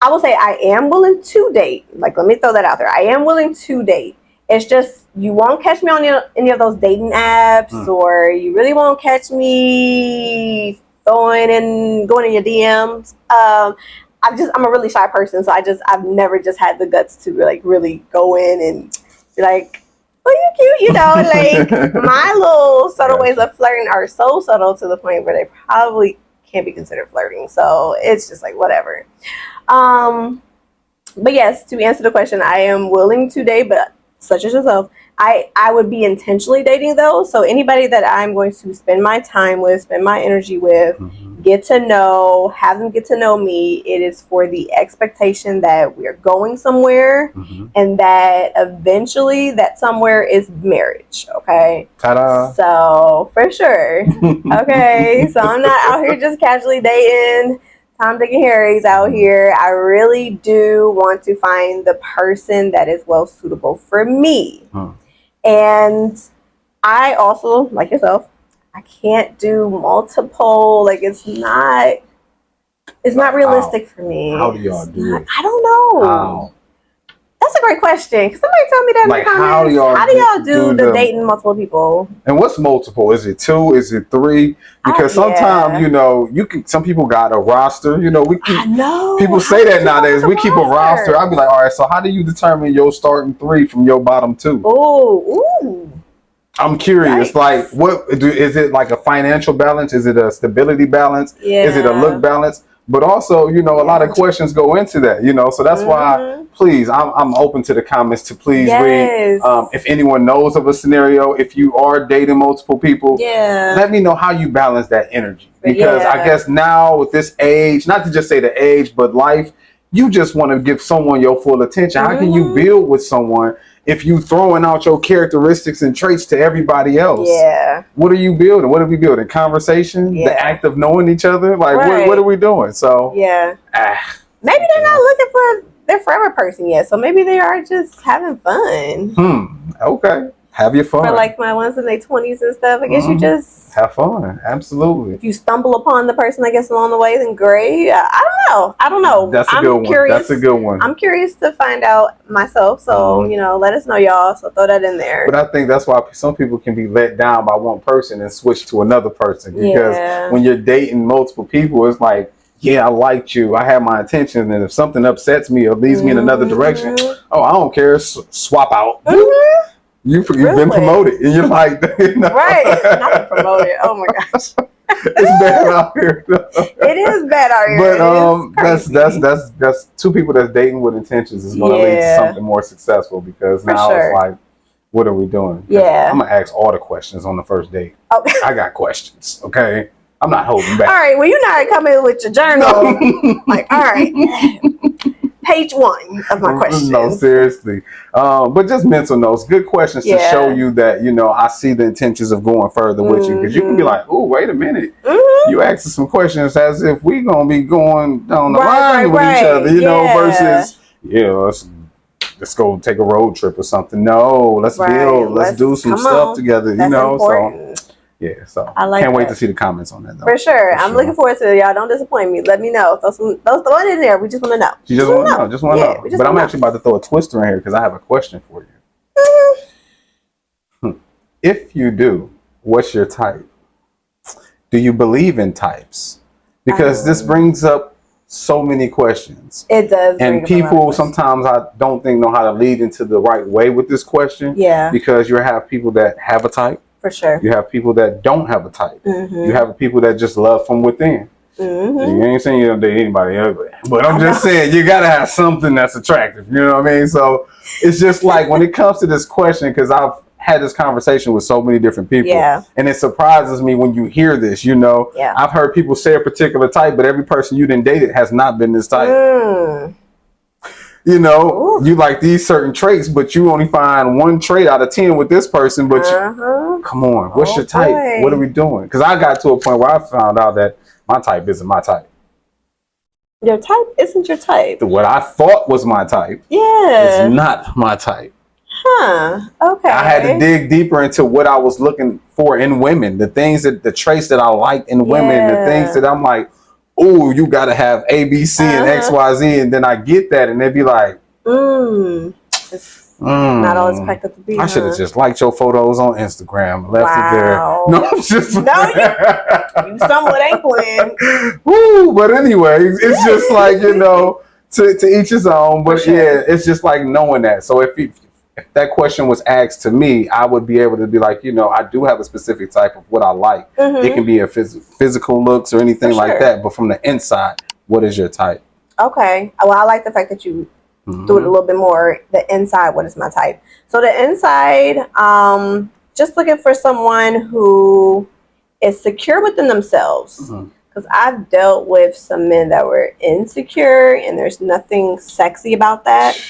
will say I am willing to date. Like, let me throw that out there. I am willing to date. It's just, you won't catch me on any of those dating apps, or you really won't catch me going in your DMs. I'm a really shy person, so I've never just had the guts to really go in and be like, oh, you cute, you know, like my little subtle ways of flirting are so subtle to the point where they probably can't be considered flirting. So it's just like, whatever. But yes, to answer the question, I am willing to date, but such as yourself, I would be intentionally dating though. So anybody that I'm going to spend my time with, spend my energy with, get to know, have them get to know me, it is for the expectation that we're going somewhere and that eventually that somewhere is marriage. Okay. Ta-da. So for sure. Okay. So I'm not out here just casually dating. Tom, Dick, and Harry's out here. I really do want to find the person that is well suitable for me. And I also, like yourself, I can't do multiple. Like it's not realistic for me. How do y'all do it? I don't know. How? That's a great question. Can somebody tell me that in the comments? How do y'all do the dating multiple people? And what's multiple? Is it 2? Is it 3? Because sometimes, you know, some people got a roster. You know, I know. People say that nowadays. We keep a roster. I'd be like, all right, so how do you determine your starting 3 from your bottom 2? Ooh. I'm curious. Yikes. Like, is it like a financial balance? Is it a stability balance? Yeah. Is it a look balance? But also, you know, a lot of questions go into that, you know, so that's why, please, I'm open to the comments to please read. If anyone knows of a scenario, if you are dating multiple people, let me know how you balance that energy. Because I guess now with this age, not to just say the age, but life, you just want to give someone your full attention. How can you build with someone if you throwing out your characteristics and traits to everybody else? Yeah. What are you building? What are we building? Conversation? Yeah. The act of knowing each other? Like, what are we doing? So, yeah. Maybe they're not looking for their forever person yet. So maybe they are just having fun. Okay. Have your fun. For like my ones in their 20s and stuff. I guess you just have fun. Absolutely. If you stumble upon the person, I guess, along the way, then great. I don't know. That's a good one. That's a good one. I'm curious to find out myself. So, you know, let us know, y'all. So throw that in there. But I think that's why some people can be let down by one person and switch to another person. Because when you're dating multiple people, it's like, yeah, I liked you. I have my intentions. And if something upsets me or leads me in another direction, oh, I don't care. Swap out. You've been promoted, and you're like, you know. Right? Not promoted. Oh my gosh, it's bad out here. It is bad out here. But that's 2 people that's dating with intentions is going to lead to something more successful because now it's like, what are we doing? Yeah, I'm gonna ask all the questions on the first date. Okay. I got questions. Okay, I'm not holding back. All right, well, you're not coming with your journal. Like, all right. Page 1 of my questions. No, seriously. But just mental notes. Good questions to show you that, you know, I see the intentions of going further with you. Because you can be like, oh, wait a minute. You asking some questions as if we going to be going down the line with each other, you know, versus, let's go take a road trip or something. No, let's build. Let's do some stuff together, you know. Important. So. Yeah, so I like can't wait to see the comments on that though. For sure. I'm looking forward to it, y'all. Don't disappoint me. Let me know. Throw it in there. We just want to know. You just want to know. Just want to know. But I'm actually about to throw a twister in here because I have a question for you. If you do, what's your type? Do you believe in types? Because this brings up so many questions. It does. And people sometimes I don't think know how to lead into the right way with this question. Yeah. Because you have people that have a type. For sure. You have people that don't have a type. You have people that just love from within. You ain't saying you don't date anybody ugly, but I'm just saying you gotta have something that's attractive. You know what I mean? So it's just like when it comes to this question, because I've had this conversation with so many different people, and it surprises me when you hear this. You know, I've heard people say a particular type, but every person you didn't dated has not been this type. You know, you like these certain traits, but you only find 1 trait out of 10 with this person. But come on, what's your type? Boy. What are we doing? Because I got to a point where I found out that my type isn't my type. Your type isn't your type. What I thought was my type is not my type. Okay. I had to dig deeper into what I was looking for in women, the traits that I like in women, the things that I'm like, oh, you got to have A, B, C, and X, Y, Z. And then I get that, and they'd be like, it's not always cracked up to be. I should have just liked your photos on Instagram, left it there. No, I'm just you somewhat ain't playing. Woo, but anyway, it's just like, you know, to each his own. But it's just like knowing that. So if that question was asked to me, I would be able to be like, you know, I do have a specific type of what I like. It can be a physical looks or anything like that. But from the inside, what is your type? Okay. Well, I like the fact that you do it a little bit more. The inside, what is my type? So the inside, just looking for someone who is secure within themselves. Because I've dealt with some men that were insecure, and there's nothing sexy about that.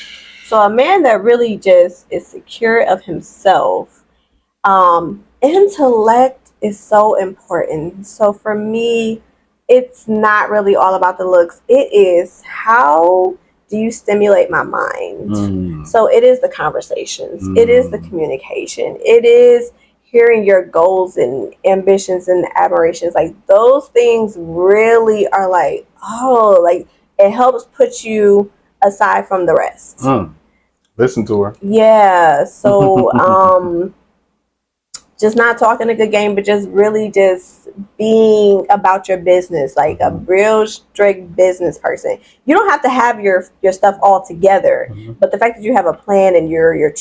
So a man that really just is secure of himself. Intellect is so important. So for me, it's not really all about the looks. It is how do you stimulate my mind? So it is the conversations. It is the communication. It is hearing your goals and ambitions and admirations, like those things really are like, oh, like it helps put you aside from the rest. Listen to her. Yeah. So just not talking a good game, but just really just being about your business, like a real strict business person. You don't have to have your stuff all together, but the fact that you have a plan and you're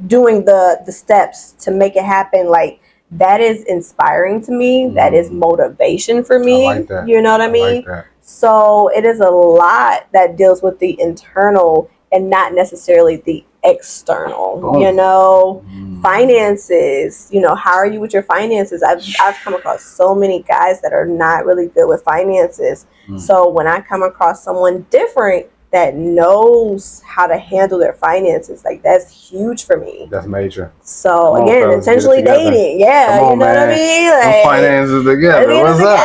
doing the steps to make it happen, like that is inspiring to me. That is motivation for me. I like that. You know what I mean? Like that. So it is a lot that deals with the internal and not necessarily the external. You know, finances. You know, how are you with your finances? I've come across so many guys that are not really good with finances. So when I come across someone different that knows how to handle their finances, like that's huge for me. That's major. So again, intentionally dating, yeah, you know what I mean. Like finances together. What's up?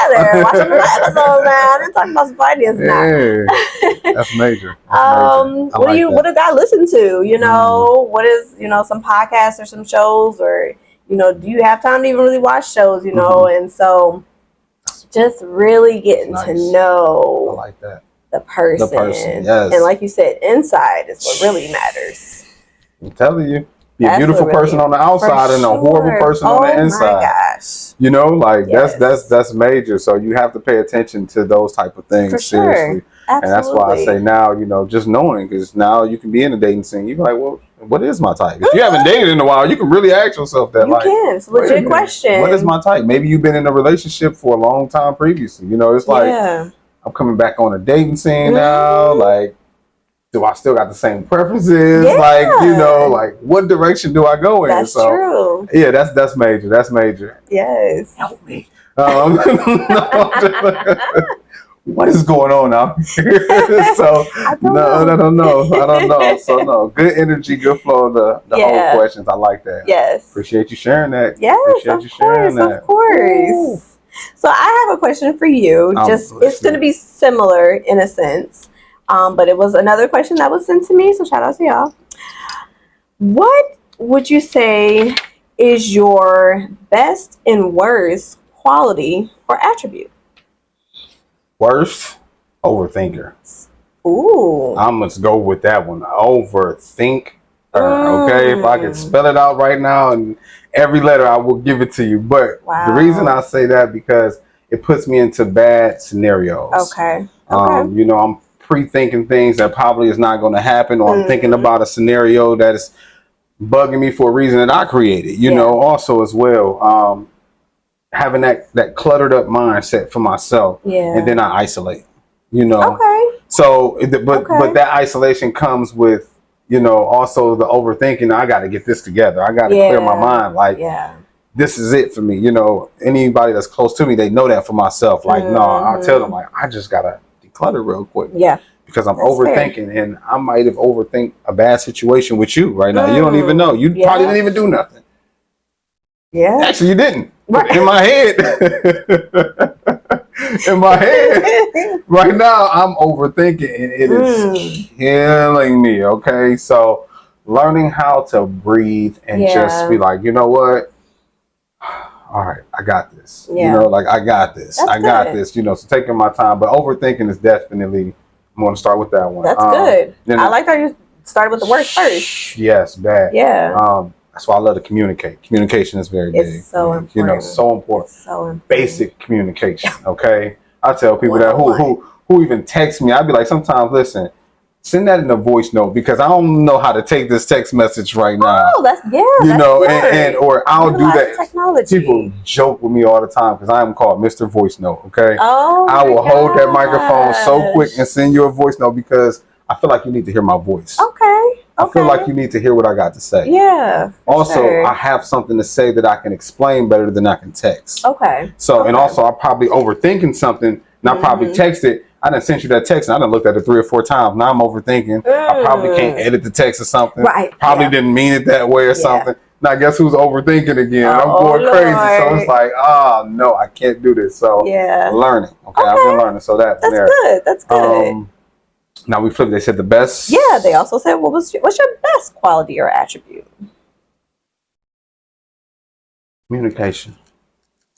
Watch some episodes now. I'm talking about some finances now. That's major. What do God listen to? You know, what is some podcasts or some shows, or do you have time to even really watch shows? You know, and so just really getting to know. I like that. The person, yes. And like you said, inside is what really matters. I'm telling you, be a beautiful person on the outside and a horrible person on the inside. Oh my gosh! You know, like that's major. So you have to pay attention to those type of things seriously. Absolutely. And that's why I say now, just knowing, because now you can be in a dating scene. You're like, well, what is my type? If you haven't dated in a while, you can really ask yourself that. You can. It's a legit question. What is my type? Maybe you've been in a relationship for a long time previously. It's like. I'm coming back on a dating scene now. Like, do I still got the same preferences? Yeah. Like, like what direction do I go in? That's true. Yeah, that's major. That's major. Yes. Help me. What is going on out here? So I don't know. So no, good energy, good flow. The whole questions. I like that. Yes. Appreciate you sharing that. Yes. Appreciate you sharing that. Of course. Ooh. So I have a question for you. It's going to be similar in a sense, but it was another question that was sent to me. So shout out to y'all. What would you say is your best and worst quality or attribute? Worst, overthinker. Ooh. I must go with that one. Overthink. Okay, if I could spell it out right now and every letter, I will give it to you. But the reason I say that, because it puts me into bad scenarios. Okay. I'm pre-thinking things that probably is not going to happen, or I'm thinking about a scenario that is bugging me for a reason that I created. Also as well, having that cluttered up mindset for myself, and then I isolate. Okay. So, but that isolation comes with. Also the overthinking. I got to get this together. I got to clear my mind. Like, this is it for me. Anybody that's close to me, they know that for myself. Like, no, I'll tell them, like, I just got to declutter real quick. Yeah. Because I'm overthinking, and I might have overthink a bad situation with you right now. You don't even know. You probably didn't even do nothing. Yeah. Actually, you didn't. Right. In my head. In my head right now, I'm overthinking, and it is killing me. Okay, so learning how to breathe and just be like, you know what, all right, I got this. Like I got this. I got this. So taking my time, but overthinking is definitely. I'm going to start with that one. That's good. I like how you started with the worst first. Yes, bad. Yeah. That's why I love to communicate. Communication is very big. It's so important. So important. It's so important. Basic communication. Okay. I tell people that who even text me, I'd be like, sometimes, listen, send that in a voice note, because I don't know how to take this text message right now. Oh, that's smart. Or I'll do that. Technology. People joke with me all the time because I am called Mr. Voice Note. Okay. Oh, I will hold that microphone so quick and send you a voice note, because I feel like you need to hear my voice. Okay. I feel like you need to hear what I got to say. Yeah. Also, I have something to say that I can explain better than I can text. Okay. So, and also, I'm probably overthinking something, and I probably text it. I done sent you that text, and I done looked at it 3 or 4 times. Now I'm overthinking. I probably can't edit the text or something. Right. Probably didn't mean it that way or something. Now, guess who's overthinking again? I'm going crazy. So it's like, no, I can't do this. So learning. Okay, I've been learning. So that's good. That's good. Now we flipped. They said the best. Yeah, they also said, what's your best quality or attribute? Communication.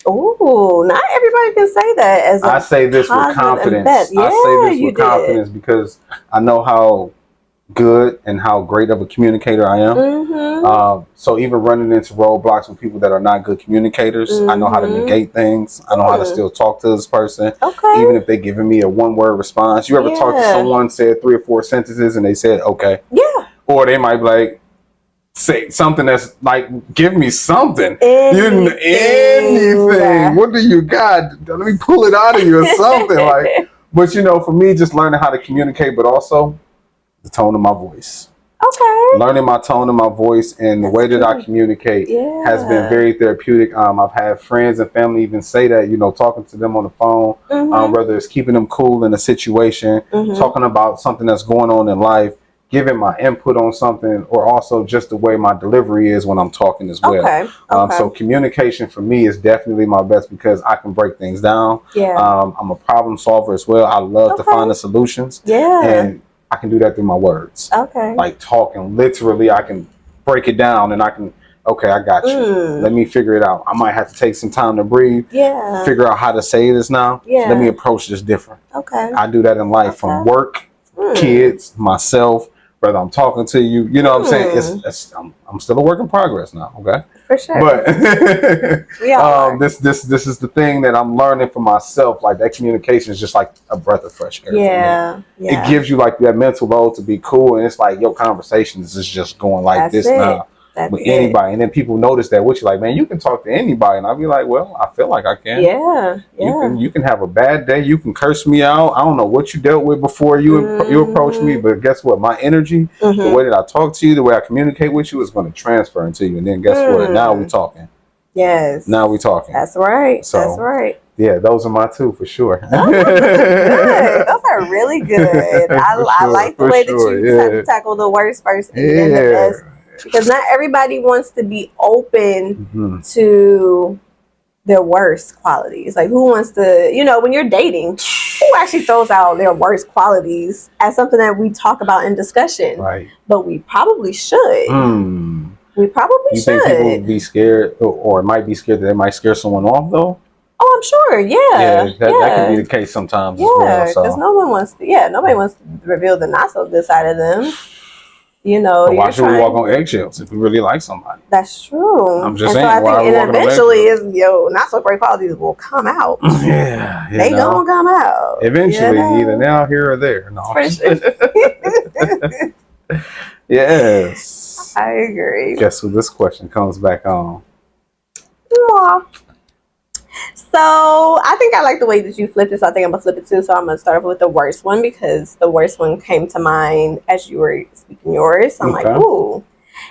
Ooh, not everybody can say that as a I say this with positive and confidence. best. Yeah, I say this you with did. confidence because I know how good and how great of a communicator I am. Mm-hmm. So even running into roadblocks with people that are not good communicators, I know how to negate things. I know how to still talk to this person, Okay. even if they're giving me a one-word response. You ever talk to someone, said 3 or 4 sentences, and they said okay? Yeah. Or they might be like, say something that's like, give me something. Anything. Anything. What do you got? Let me pull it out of you or something. Like, but you know, for me, just learning how to communicate, but also the tone of my voice. Okay. Learning my tone of my voice and the way that I communicate has been very therapeutic. I've had friends and family even say that, you know, talking to them on the phone, whether it's keeping them cool in a situation, talking about something that's going on in life, giving my input on something, or also just the way my delivery is when I'm talking as well. Okay. So communication for me is definitely my best because I can break things down. I'm a problem solver as well. I love to find the solutions. And I can do that through my words. Like talking, literally, I can break it down and I can, okay, I got you. Let me figure it out. I might have to take some time to breathe, figure out how to say this now. So let me approach this different. I do that in life from work, kids, myself, whether I'm talking to you, you know what I'm saying? I'm still a work in progress now, okay? For sure. But this is the thing that I'm learning for myself. Like that communication is just like a breath of fresh air. For me. It gives you like that mental load to be cool, and it's like your conversations is just going like this now with anybody. And then people notice that with you, like, man, you can talk to anybody, and I'll be like, well, I feel like I can. You can have a bad day. You can curse me out. I don't know what you dealt with before you approach me, but guess what? My energy, the way that I talk to you, the way I communicate with you is going to transfer into you. And then guess what? Now we talking. Now we talking. That's right. So, that's right. Yeah, those are my 2 for sure. Those are really good. I like the way that you tackle the worst first and then the best. Because not everybody wants to be open to their worst qualities. Like, who wants to, you know, when you're dating, who actually throws out their worst qualities as something that we talk about in discussion? Right. But we probably should. We probably should. You think people would be scared or might be scared that they might scare someone off, though? Oh, I'm sure. That can be the case sometimes as well. Because nobody wants to reveal the not so good side of them. You know, but why should we walk on eggshells if we really like somebody? That's true. I'm just saying. So I think, and eventually, not so great qualities will come out. They gonna come out eventually, either now, here, or there. No, for sure. Yes, I agree. Guess who this question comes back on? Aww. So I think I like the way that you flipped it, so I think I'm gonna flip it too. So I'm gonna start off with the worst one because the worst one came to mind as you were speaking yours. So I'm like, ooh.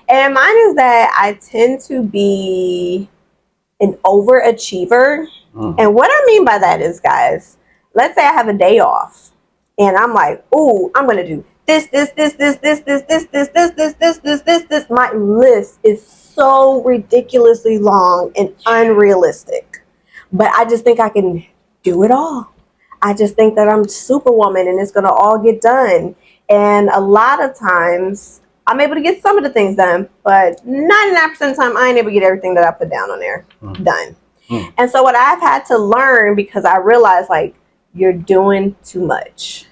And mine is that I tend to be an overachiever. And what I mean by that is, guys, let's say I have a day off and I'm like, ooh, I'm gonna do this. My list is so ridiculously long and unrealistic. But I just think I can do it all. I just think that I'm Superwoman and it's going to all get done. And a lot of times I'm able to get some of the things done, but 99% of the time I ain't able to get everything that I put down on there done. And so what I've had to learn, because I realized, like, you're doing too much.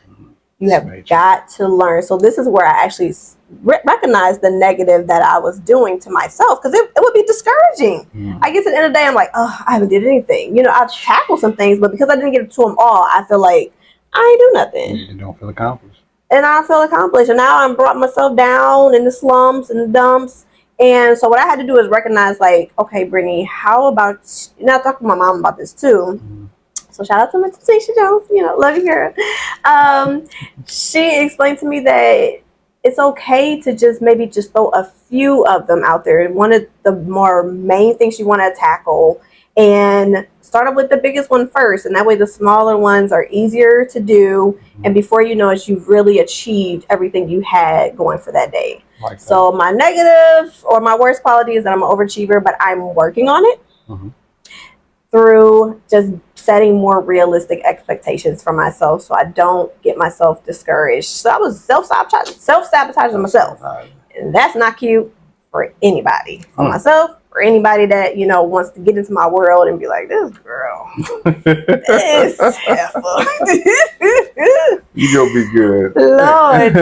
You have got to learn. So this is where I actually recognize the negative that I was doing to myself, because it would be discouraging. I guess at the end of the day, I'm like, oh, I haven't did anything. You know, I've tackled some things, but because I didn't get to them all, I feel like I ain't do nothing. You don't feel accomplished. And I feel accomplished. And now I'm brought myself down in the slumps and the dumps. And so what I had to do is recognize, like, okay, Brittany, how about, and I talked to my mom about this too. So shout out to Miss Tanisha Jones, you know, love you, girl. She explained to me that it's okay to just maybe just throw a few of them out there. One of the more main things you want to tackle, and start up with the biggest one first. And that way the smaller ones are easier to do. And before you know it, you've really achieved everything you had going for that day. Like that. So my negative or my worst quality is that I'm an overachiever, but I'm working on it. Through just setting more realistic expectations for myself so I don't get myself discouraged. So I was self-sabotaging myself. And that's not cute for anybody. For myself for anybody that, you know, wants to get into my world and be like, this girl, this heifer. You gonna be good. Lord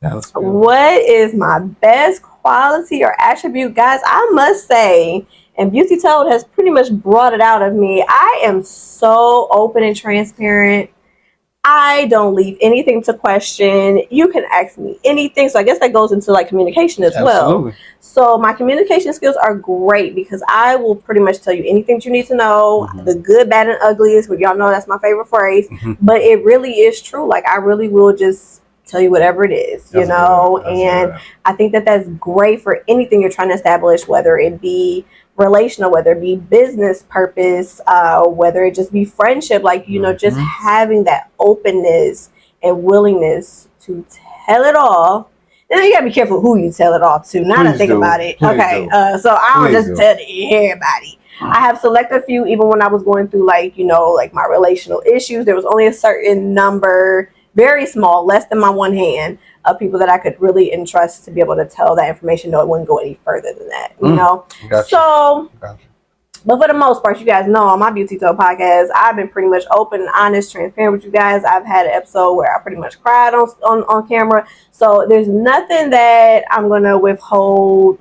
Jesus. What is my best quality or attribute? Guys, I must say, and Beauty Told has pretty much brought it out of me, I am so open and transparent. I don't leave anything to question. You can ask me anything. So I guess that goes into like communication as well. So my communication skills are great because I will pretty much tell you anything that you need to know, the good, bad, and ugliest. But y'all know that's my favorite phrase. But it really is true. Like I really will just tell you whatever it is, you know. And I think that that's great for anything you're trying to establish, whether it be relational, whether it be business purpose, whether it just be friendship, like, you know, just having that openness and willingness to tell it all. And you gotta be careful who you tell it all to. Now that I think about it. Okay. So I don't just tell everybody. I have selected a few, even when I was going through like, you know, like my relational issues, there was only a certain number, very small, less than my one hand, of people that I could really entrust to be able to tell that information. No, it wouldn't go any further than that, you know? Gotcha. So, but for the most part, you guys know on my Beauty Talk podcast, I've been pretty much open, honest, transparent with you guys. I've had an episode where I pretty much cried on camera. So there's nothing that I'm going to withhold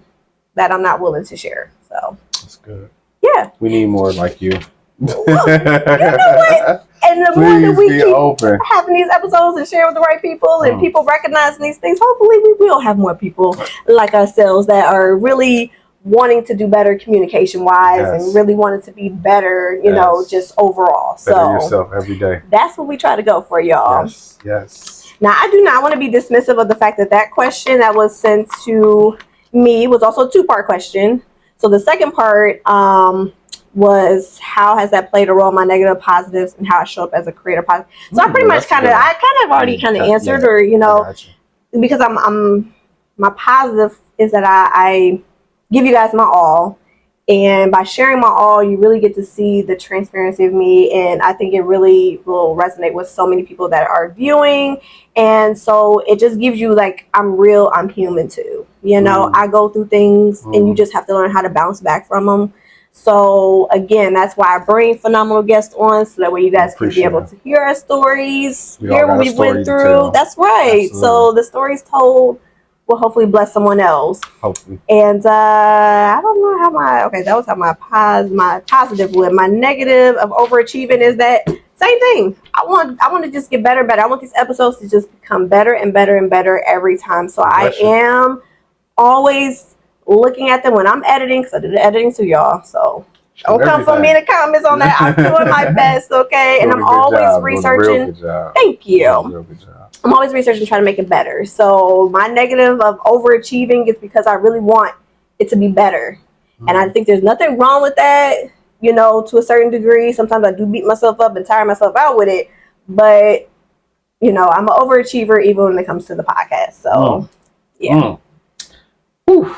that I'm not willing to share. So that's good. Yeah. We need more like you. Well, you know what? And the more that we keep having these episodes and sharing with the right people and people recognizing these things, hopefully we will have more people like ourselves that are really wanting to do better communication wise and really wanting to be better, you know, just overall. Better yourself every day. That's what we try to go for, y'all. Yes. Now, I do not want to be dismissive of the fact that that question that was sent to me was also a 2-part question. So the second part, was how has that played a role in my negative positives and how I show up as a creator positive. So I pretty much I already answered, or, you know, because I'm my positive is that I give you guys my all, and by sharing my all, you really get to see the transparency of me, and I think it really will resonate with so many people that are viewing. And so it just gives you like, I'm real, I'm human too, you know. I go through things and you just have to learn how to bounce back from them. So again, that's why I bring phenomenal guests on, so that way you guys can be able to hear our stories, hear what we went through. That's right. Absolutely. So the stories told will hopefully bless someone else. Hopefully. And I don't know how that was how my positive went. My negative of overachieving is that same thing. I want to just get better and better. I want these episodes to just become better and better and better every time. So I am always looking at them when I'm editing, because I do the editing too, y'all. So don't come for me in the comments on that. I'm doing my best, okay? And I'm always researching. Thank you. I'm always researching, trying to make it better. So my negative of overachieving is because I really want it to be better. And I think there's nothing wrong with that, you know, to a certain degree. Sometimes I do beat myself up and tire myself out with it. But, you know, I'm an overachiever even when it comes to the podcast. So, yeah. Whew.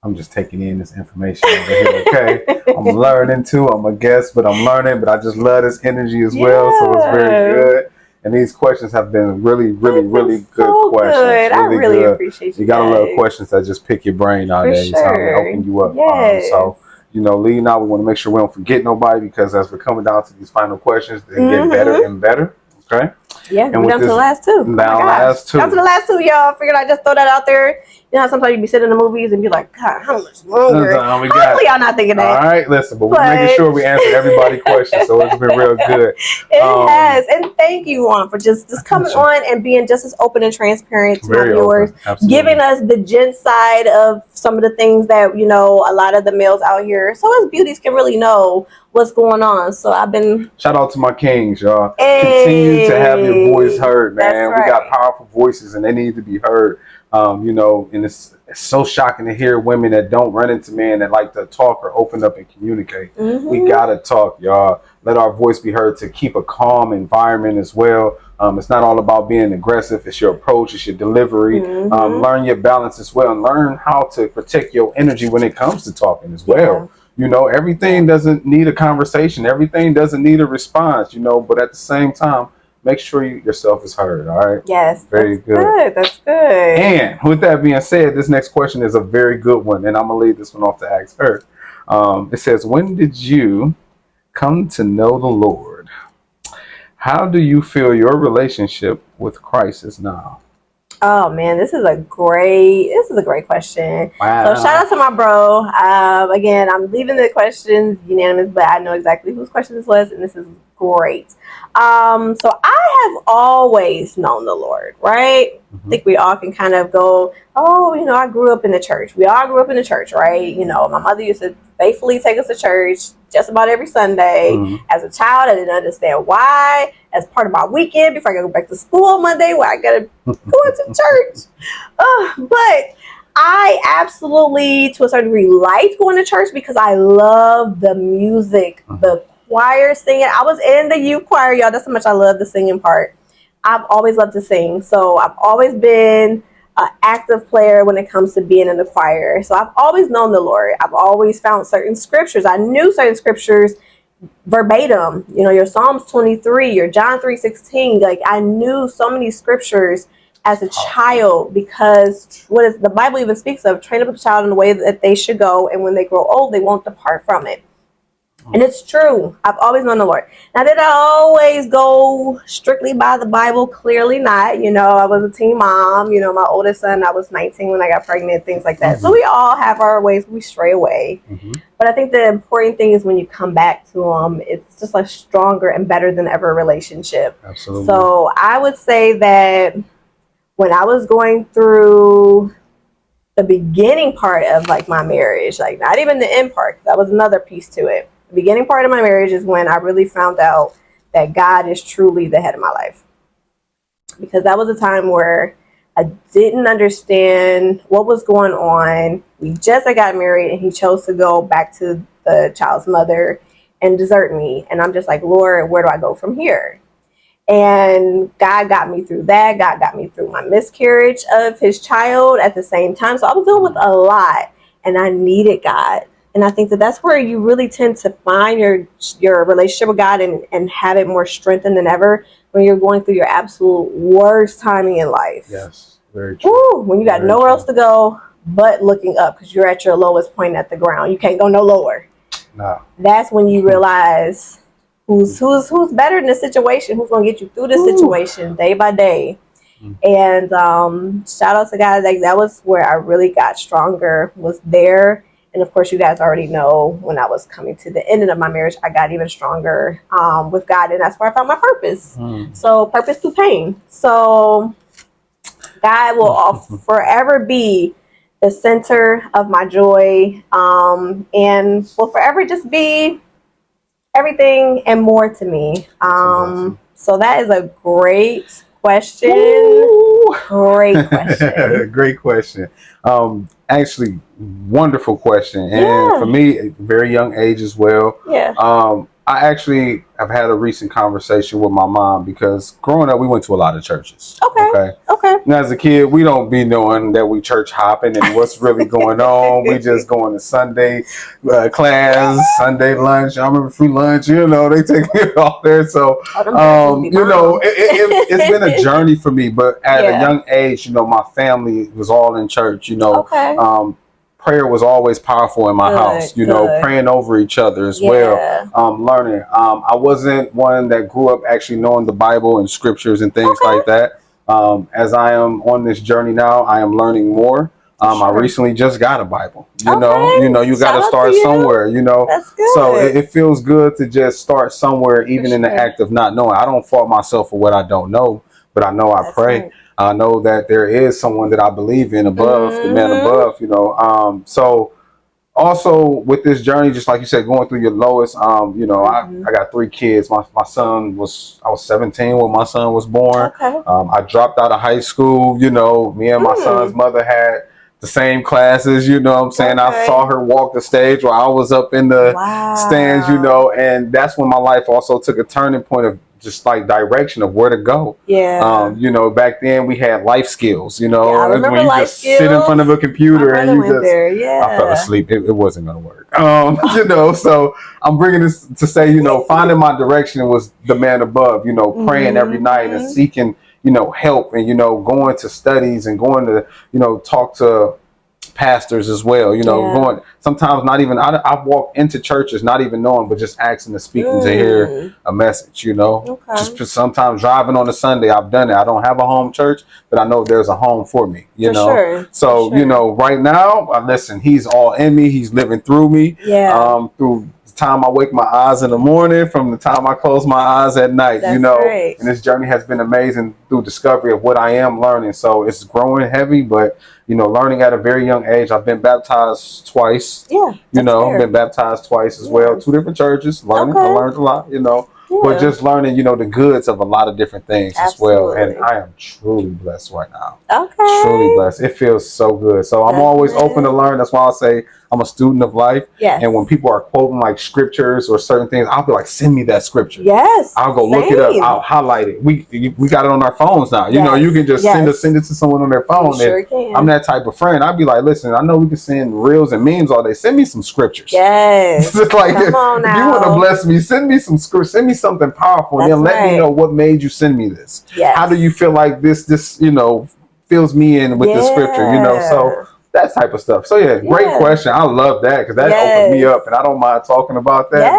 I'm just taking in this information over here, okay? I'm learning too. I'm a guest, but I'm learning. But I just love this energy as well, so it's very good. And these questions have been really, really, really good questions. Good. I really appreciate you. You gotta love questions that just pick your brain nowadays. For sure. Open you up. Yes. So, you know, leading out, we want to make sure we don't forget nobody, because as we're coming down to these final questions, they get better and better. Okay. Yeah, we're down to the last two. Down to the last two, y'all. Figured I'd just throw that out there. You know, sometimes you be sitting in the movies and be like, God, how much longer? Hopefully y'all not thinking that. All right, listen, but we're making sure we answer everybody's questions, so it's been real good. It has. And thank you, Juan, for just coming on and being just as open and transparent to my viewers. Giving us the gent side of some of the things that, you know, a lot of the males out here, so as beauties, can really know what's going on. So I've been... Shout out to my kings, y'all. Continue to have your voice heard, man. We got powerful voices and they need to be heard. You know, and it's so shocking to hear women that don't run into men that like to talk or open up and communicate. We gotta talk, y'all. Let our voice be heard to keep a calm environment as well. It's not all about being aggressive. It's your approach. It's your delivery. Learn your balance as well, and learn how to protect your energy when it comes to talking as well. You know, everything doesn't need a conversation. Everything doesn't need a response, you know, but at the same time, make sure yourself is heard. All right. Yes. Very good. That's good. And with that being said, this next question is a very good one, and I'm gonna leave this one off to ask her. It says, "When did you come to know the Lord? How do you feel your relationship with Christ is now?" Oh man, this is a great question. Wow. So shout out to my bro. Again, I'm leaving the questions unanimous, but I know exactly whose question this was, and this is great. So I have always known the Lord, right? I think we all can kind of go, oh, I grew up in the church. We all grew up in the church, right? My mother used to faithfully take us to church just about every Sunday. As a child, I didn't understand why. As part of my weekend, before I go back to school on Monday, where I gotta go into church. But I absolutely, to a certain degree, liked going to church because I love the music, the choir singing. I was in the youth choir, y'all. That's how much I love the singing part. I've always loved to sing, so I've always been an active player when it comes to being in the choir. So I've always known the Lord. I've always found certain scriptures. I knew certain scriptures verbatim. Your Psalms 23, your John 3:16. Like, I knew so many scriptures as a child, because the Bible even speaks of, train up a child in the way that they should go, and when they grow old, they won't depart from it. And it's true. I've always known the Lord. Now, did I always go strictly by the Bible? Clearly not. I was a teen mom. My oldest son, I was 19 when I got pregnant, things like that. So we all have our ways we stray away. But I think the important thing is when you come back to them, it's just a stronger and better than ever relationship. Absolutely. So I would say that when I was going through the beginning part of my marriage, not even the end part, that was another piece to it. The beginning part of my marriage is when I really found out that God is truly the head of my life. Because that was a time where I didn't understand what was going on. We just got married, and he chose to go back to the child's mother and desert me. And I'm just like, Lord, where do I go from here? And God got me through that. God got me through my miscarriage of his child at the same time. So I was dealing with a lot, and I needed God. And I think that that's where you really tend to find your relationship with God and have it more strengthened than ever, when you're going through your absolute worst timing in life. Yes, very true. Woo, when you got nowhere else to go but looking up, because you're at your lowest point at the ground. You can't go no lower. No. That's when you realize who's better in the situation, who's going to get you through the situation day by day. And shout out to God. That was where I really got stronger, was there. And of course, you guys already know, when I was coming to the end of my marriage, I got even stronger with God, and that's where I found my purpose. So purpose through pain. So God will forever be the center of my joy, and will forever just be everything and more to me. So that is a great question. Great question. Great question. Actually, wonderful question. And for me, a very young age as well. I actually have had a recent conversation with my mom, because growing up, we went to a lot of churches. Okay. And as a kid, we don't be knowing that we church hopping and what's really going on. We just going to Sunday class, Sunday lunch. I remember free lunch, they take me all there. So, it's been a journey for me. But at a young age, my family was all in church, prayer was always powerful in my house, praying over each other as well. Learning. I wasn't one that grew up actually knowing the Bible and scriptures and things like that. As I am on this journey now, I am learning more. I recently just got a Bible. You got to start somewhere, That's good. So it feels good to just start somewhere, even in the act of not knowing. I don't fault myself for what I don't know, but I know I pray. Right. I know that there is someone that I believe in above, the man above, so also with this journey, just like you said, going through your lowest, I got 3 kids. I was 17 when my son was born. I dropped out of high school. Me and my son's mother had the same classes, I saw her walk the stage while I was up in the stands, and that's when my life also took a turning point of just like direction of where to go. Back then we had life skills, I remember when you just sit in front of a computer and you just, I fell asleep. It wasn't going to work. You know, so I'm bringing this to say, you know, finding my direction was the man above, you know, praying every night and seeking, you know, help, and, you know, going to studies and going to, you know, talk to pastors as well, you know, going sometimes not even I've walked into churches not even knowing, but just asking to speaking to hear a message, you know. Just sometimes driving on a Sunday, I've done it. I don't have a home church, but I know there's a home for me, you know. So you know, right now, listen, he's all in me, he's living through me, through the time I wake my eyes in the morning, from the time I close my eyes at night, you know. And this journey has been amazing through discovery of what I am learning. So it's growing heavy, but you know, learning at a very young age. I've been baptized twice. You know, been baptized twice as well. 2 different churches. Learning, I learned a lot, you know. But just learning, you know, the goods of a lot of different things as well. And I am truly blessed right now. Truly blessed. It feels so good. So I'm always open to learn. That's why I say I'm a student of life. And when people are quoting like scriptures or certain things, I'll be like, send me that scripture. I'll go look it up. I'll highlight it. We got it on our phones now. You know, you can just send it to someone on their phone. And I'm that type of friend. I'd be like, listen, I know we can send reels and memes all day. Send me some scriptures. It's like, if you want to bless me, send me some scripture. Send me something powerful. And then let me know what made you send me this. How do you feel like this, you know, fills me in with the scripture, you know? So that type of stuff. So yeah, great question. I love that, because that opened me up, and I don't mind talking about that.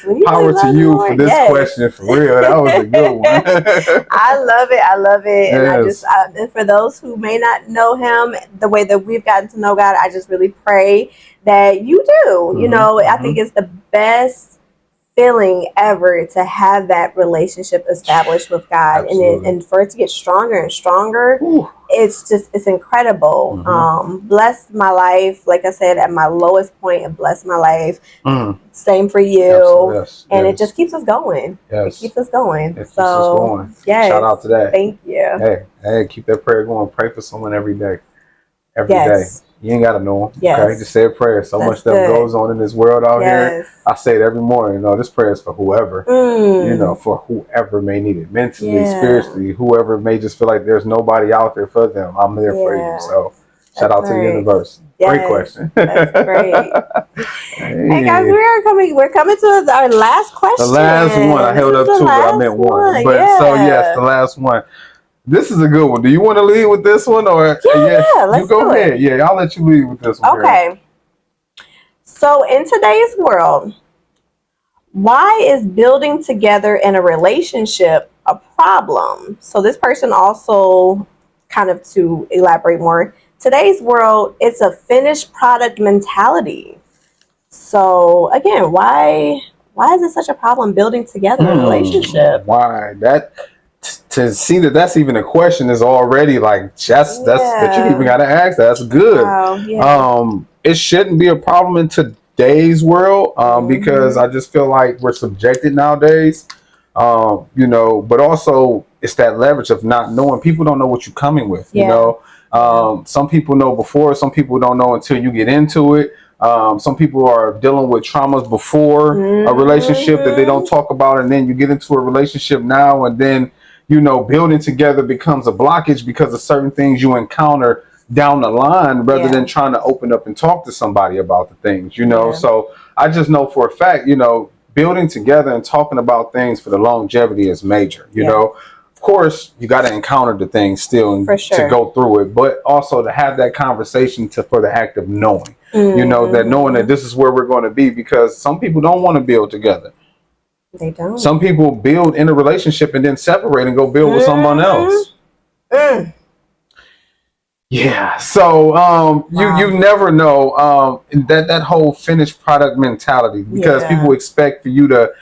But power to you for this question, for real. That was a good one. I love it. I love it. And and for those who may not know him the way that we've gotten to know God, I just really pray that you do. You know, I think it's the best feeling ever to have that relationship established with God, and for it to get stronger and stronger. It's incredible. Blessed my life, like I said, at my lowest point, and blessed my life. Same for you. And it just keeps us going. It keeps us going. It keeps us going. Shout out to that. Thank you. Hey, keep that prayer going. Pray for someone every day. Every day. You ain't gotta know them. Okay, just say a prayer. So much stuff goes on in this world out here. I say it every morning. You know, this prayer is for whoever. You know, for whoever may need it, mentally, spiritually, whoever may just feel like there's nobody out there for them. I'm there for you. So shout out to the universe. Great question. That's great. Hey guys, we're coming to our last question. The last one. I held up 2, but I meant 1. But so yes, the last one. This is a good one. Do you want to lead with this one, or let's you go ahead? Yeah, I'll let you lead with this one. Okay. So in today's world, why is building together in a relationship a problem? So this person also, kind of to elaborate more, today's world, it's a finished product mentality. So again, why is it such a problem building together in a relationship? Why that? To see that's even a question is already like that you even gotta ask. That's good. It shouldn't be a problem in today's world, because I just feel like we're subjected nowadays, you know. But also it's that leverage of not knowing. People don't know what you're coming with, you know. Some people know before, some people don't know until you get into it. Some people are dealing with traumas before a relationship that they don't talk about, and then you get into a relationship now, and then, you know, building together becomes a blockage because of certain things you encounter down the line, rather than trying to open up and talk to somebody about the things, you know. So I just know for a fact, you know, building together and talking about things for the longevity is major, you know. Of course, you got to encounter the things still and to go through it, but also to have that conversation for the act of knowing, you know, that knowing that this is where we're going to be, because some people don't want to build together. They don't. Some people build in a relationship and then separate and go build with someone else. Yeah. So you never know, that whole finished product mentality, because people expect for you to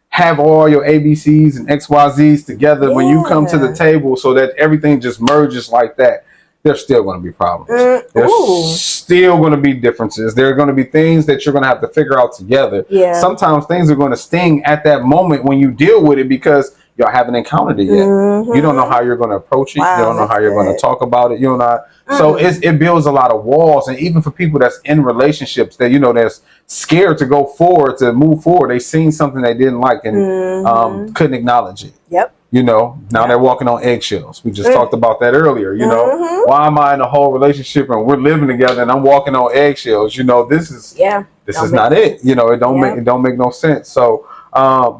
have all your ABCs and XYZs together when you come to the table, so that everything just merges like that. There's still going to be problems. There's still going to be differences. There are going to be things that you're going to have to figure out together. Sometimes things are going to sting at that moment when you deal with it, because y'all haven't encountered it yet. You don't know how you're going to approach it. You don't know how you're going to talk about it. You know, so it builds a lot of walls. And even for people that's in relationships that, you know, that's scared to go forward, to move forward, they seen something they didn't like and couldn't acknowledge it. You know, now they're walking on eggshells. We just talked about that earlier. You know, why am I in a whole relationship and we're living together and I'm walking on eggshells? You know, this is not it. You know, it don't make no sense. So,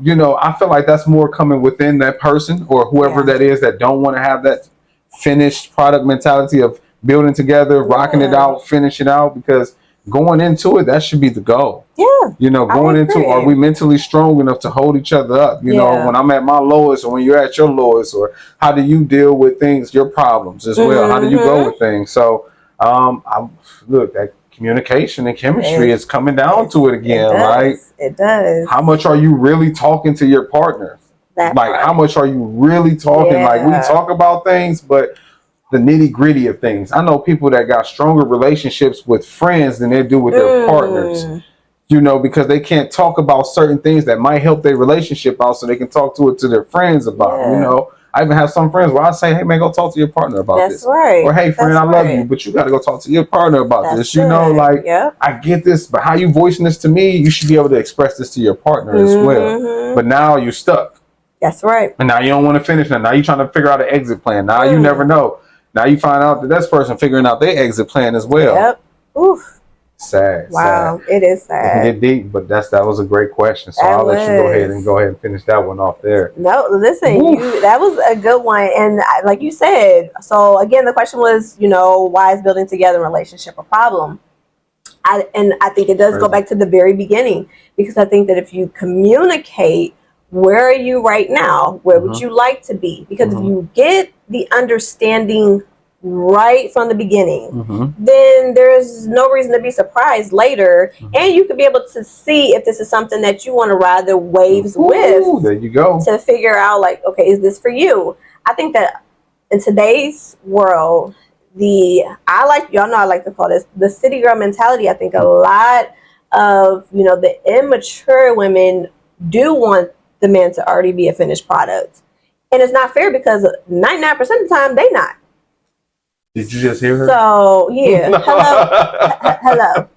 you know, I feel like that's more coming within that person or whoever that is that don't want to have that finished product mentality of building together, rocking it out, finish it out, because going into it, that should be the goal. You know, going into, are we mentally strong enough to hold each other up? You know, when I'm at my lowest or when you're at your lowest, or how do you deal with things, your problems as well? How do you go with things? So, look, that communication and chemistry is coming down to it again, right? It does. How much are you really talking to your partner? How much are you really talking? Like, we talk about things, but the nitty gritty of things. I know people that got stronger relationships with friends than they do with their partners, you know, because they can't talk about certain things that might help their relationship out, so they can talk to their friends about, you know. I even have some friends where I say, hey man, go talk to your partner about this. Or hey friend, I love you, but you got to go talk to your partner about this. You know, like, I get this, but how you voicing this to me, you should be able to express this to your partner as well. But now you're stuck. That's right. And now you don't want to finish that. Now you're trying to figure out an exit plan. Now you never know. Now you find out that this person figuring out their exit plan as well. Oof. Sad. Wow, it is sad. It can get deep, but that was a great question. So I'll let you go ahead and finish that one off there. No, listen, that was a good one. And like you said, so again, the question was, you know, why is building together a relationship a problem? I think it does go back to the very beginning, because I think that if you communicate, where are you right now? Where would you like to be? Because if you get the understanding right from the beginning, then there's no reason to be surprised later. And you could be able to see if this is something that you want to ride the waves with. There you go. To figure out, like, okay, is this for you? I think that in today's world, I like to call this the city girl mentality. I think a lot of, you know, the immature women do want the man to already be a finished product. And it's not fair, because 99% of the time they not. Did you just hear her? So yeah. Hello.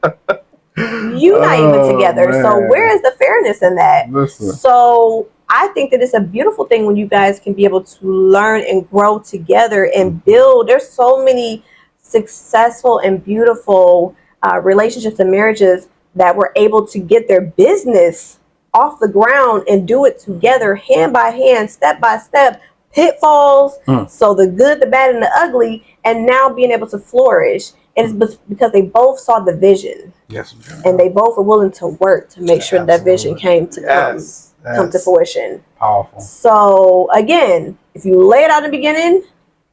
You not even together. Man. So where is the fairness in that? Listen. So I think that it's a beautiful thing when you guys can be able to learn and grow together and build. There's so many successful and beautiful relationships and marriages that were able to get their business off the ground and do it together, hand by hand, step by step, pitfalls, so the good, the bad, and the ugly, and now being able to flourish. And it's because they both saw the vision. Yes, and they both are willing to work to make sure that vision came to come to fruition. Powerful. So again, if you lay it out in the beginning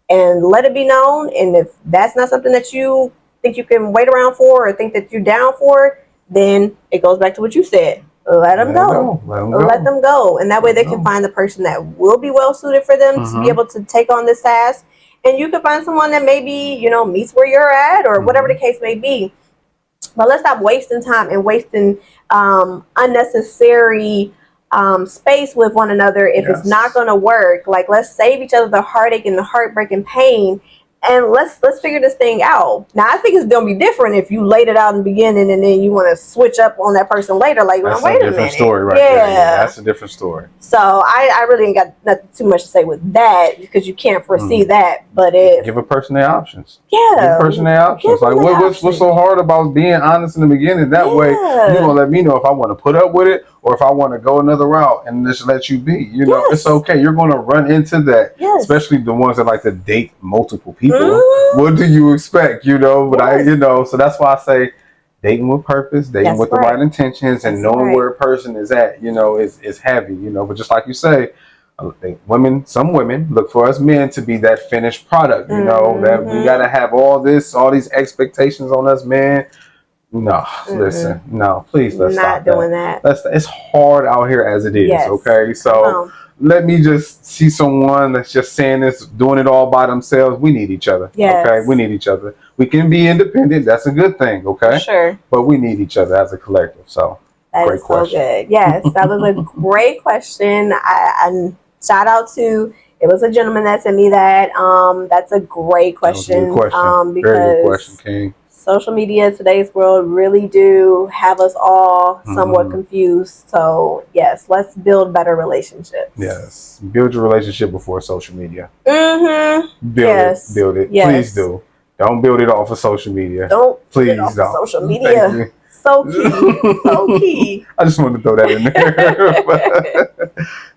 and let it be known, and if that's not something that you think you can wait around for or think that you're down for, then it goes back to what you said. Let them go. Let them go. And that way they can find the person that will be well suited for them to be able to take on this task. And you can find someone that maybe, you know, meets where you're at, or whatever the case may be. But let's stop wasting time and wasting unnecessary space with one another if it's not going to work. Like, let's save each other the heartache and the heartbreak and pain, and let's figure this thing out. Now, I think it's going to be different if you laid it out in the beginning and then you want to switch up on that person later. Like, that's wait a minute. That's a different story right there. Yeah, that's a different story. So I really ain't got nothing too much to say with that, because you can't foresee that. But give a person their options. Yeah. Give a person their options. Like, what's so hard about being honest in the beginning? That way, you're going to let me know if I want to put up with it or if I want to go another route, and just let you be. You know, it's okay. You're going to run into that, especially the ones that like to date multiple people. What do you expect? You know, but so that's why I say dating with purpose, dating with the right intentions, and knowing where a person is at, you know, is heavy, you know. But just like you say, I think some women look for us men to be that finished product, you know, that we got to have all these expectations on us, man. No, listen, no, please, let's stop doing that. It's hard out here as it is, okay? So let me just see someone that's just saying this, doing it all by themselves. We need each other, okay? We need each other. We can be independent. That's a good thing, okay? Sure. But we need each other as a collective, so that great is question. So good. Yes, that was a great question. I shout out to, it was a gentleman that sent me that. That's a great question. That was a good question. Because very good question, King. social media, today's world really do have us all somewhat confused. So yes, let's build better relationships. Yes, build your relationship before social media. Build it. Yes. Please do. Don't build it off of social media. Don't please off don't. Of social media. Thank you. So key. So key. I just wanted to throw that in there.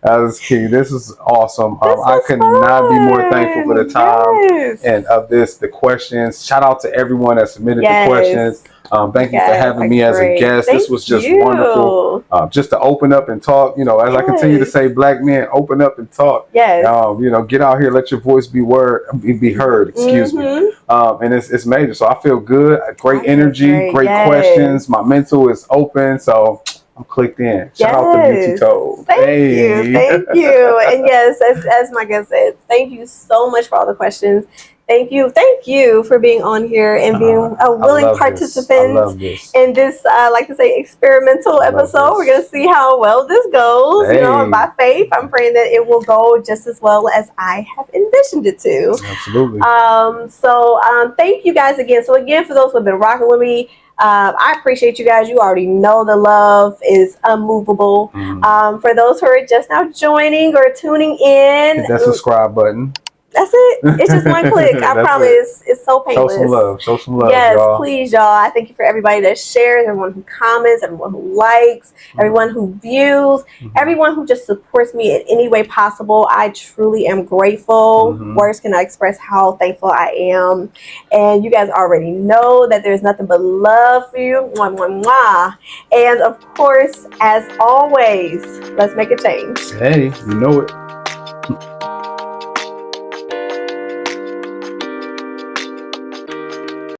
That was key. This is awesome. I could not be more thankful for the time and of the questions. Shout out to everyone that submitted the questions. Thank you for having me as a guest. This was just wonderful. Just to open up and talk. As I continue to say, Black men, open up and talk. Yes. Get out here, let your voice be heard. Excuse me. And it's major. So I feel good. Great energy. Great questions. My mental is open. So I'm clicked in. Shout out to Beauty Toad. Thank you. And yes, as my guest said, thank you so much for all the questions. Thank you for being on here and being a willing participant in this, I like to say, experimental episode. We're going to see how well this goes. By faith, I'm praying that it will go just as well as I have envisioned it to. Absolutely. Thank you guys again. So again, for those who have been rocking with me, I appreciate you guys. You already know the love is unmovable. For those who are just now joining or tuning in, hit that subscribe button. That's it. It's just one click. I promise. It's so painless. Show some love. Yes, y'all. Please, y'all. I thank you for everybody that shares, everyone who comments, everyone who likes, everyone who views, everyone who just supports me in any way possible. I truly am grateful. Words cannot express how thankful I am. And you guys already know that there's nothing but love for you. Mwah, mwah, mwah. And of course, as always, let's make a change. Hey, you know it.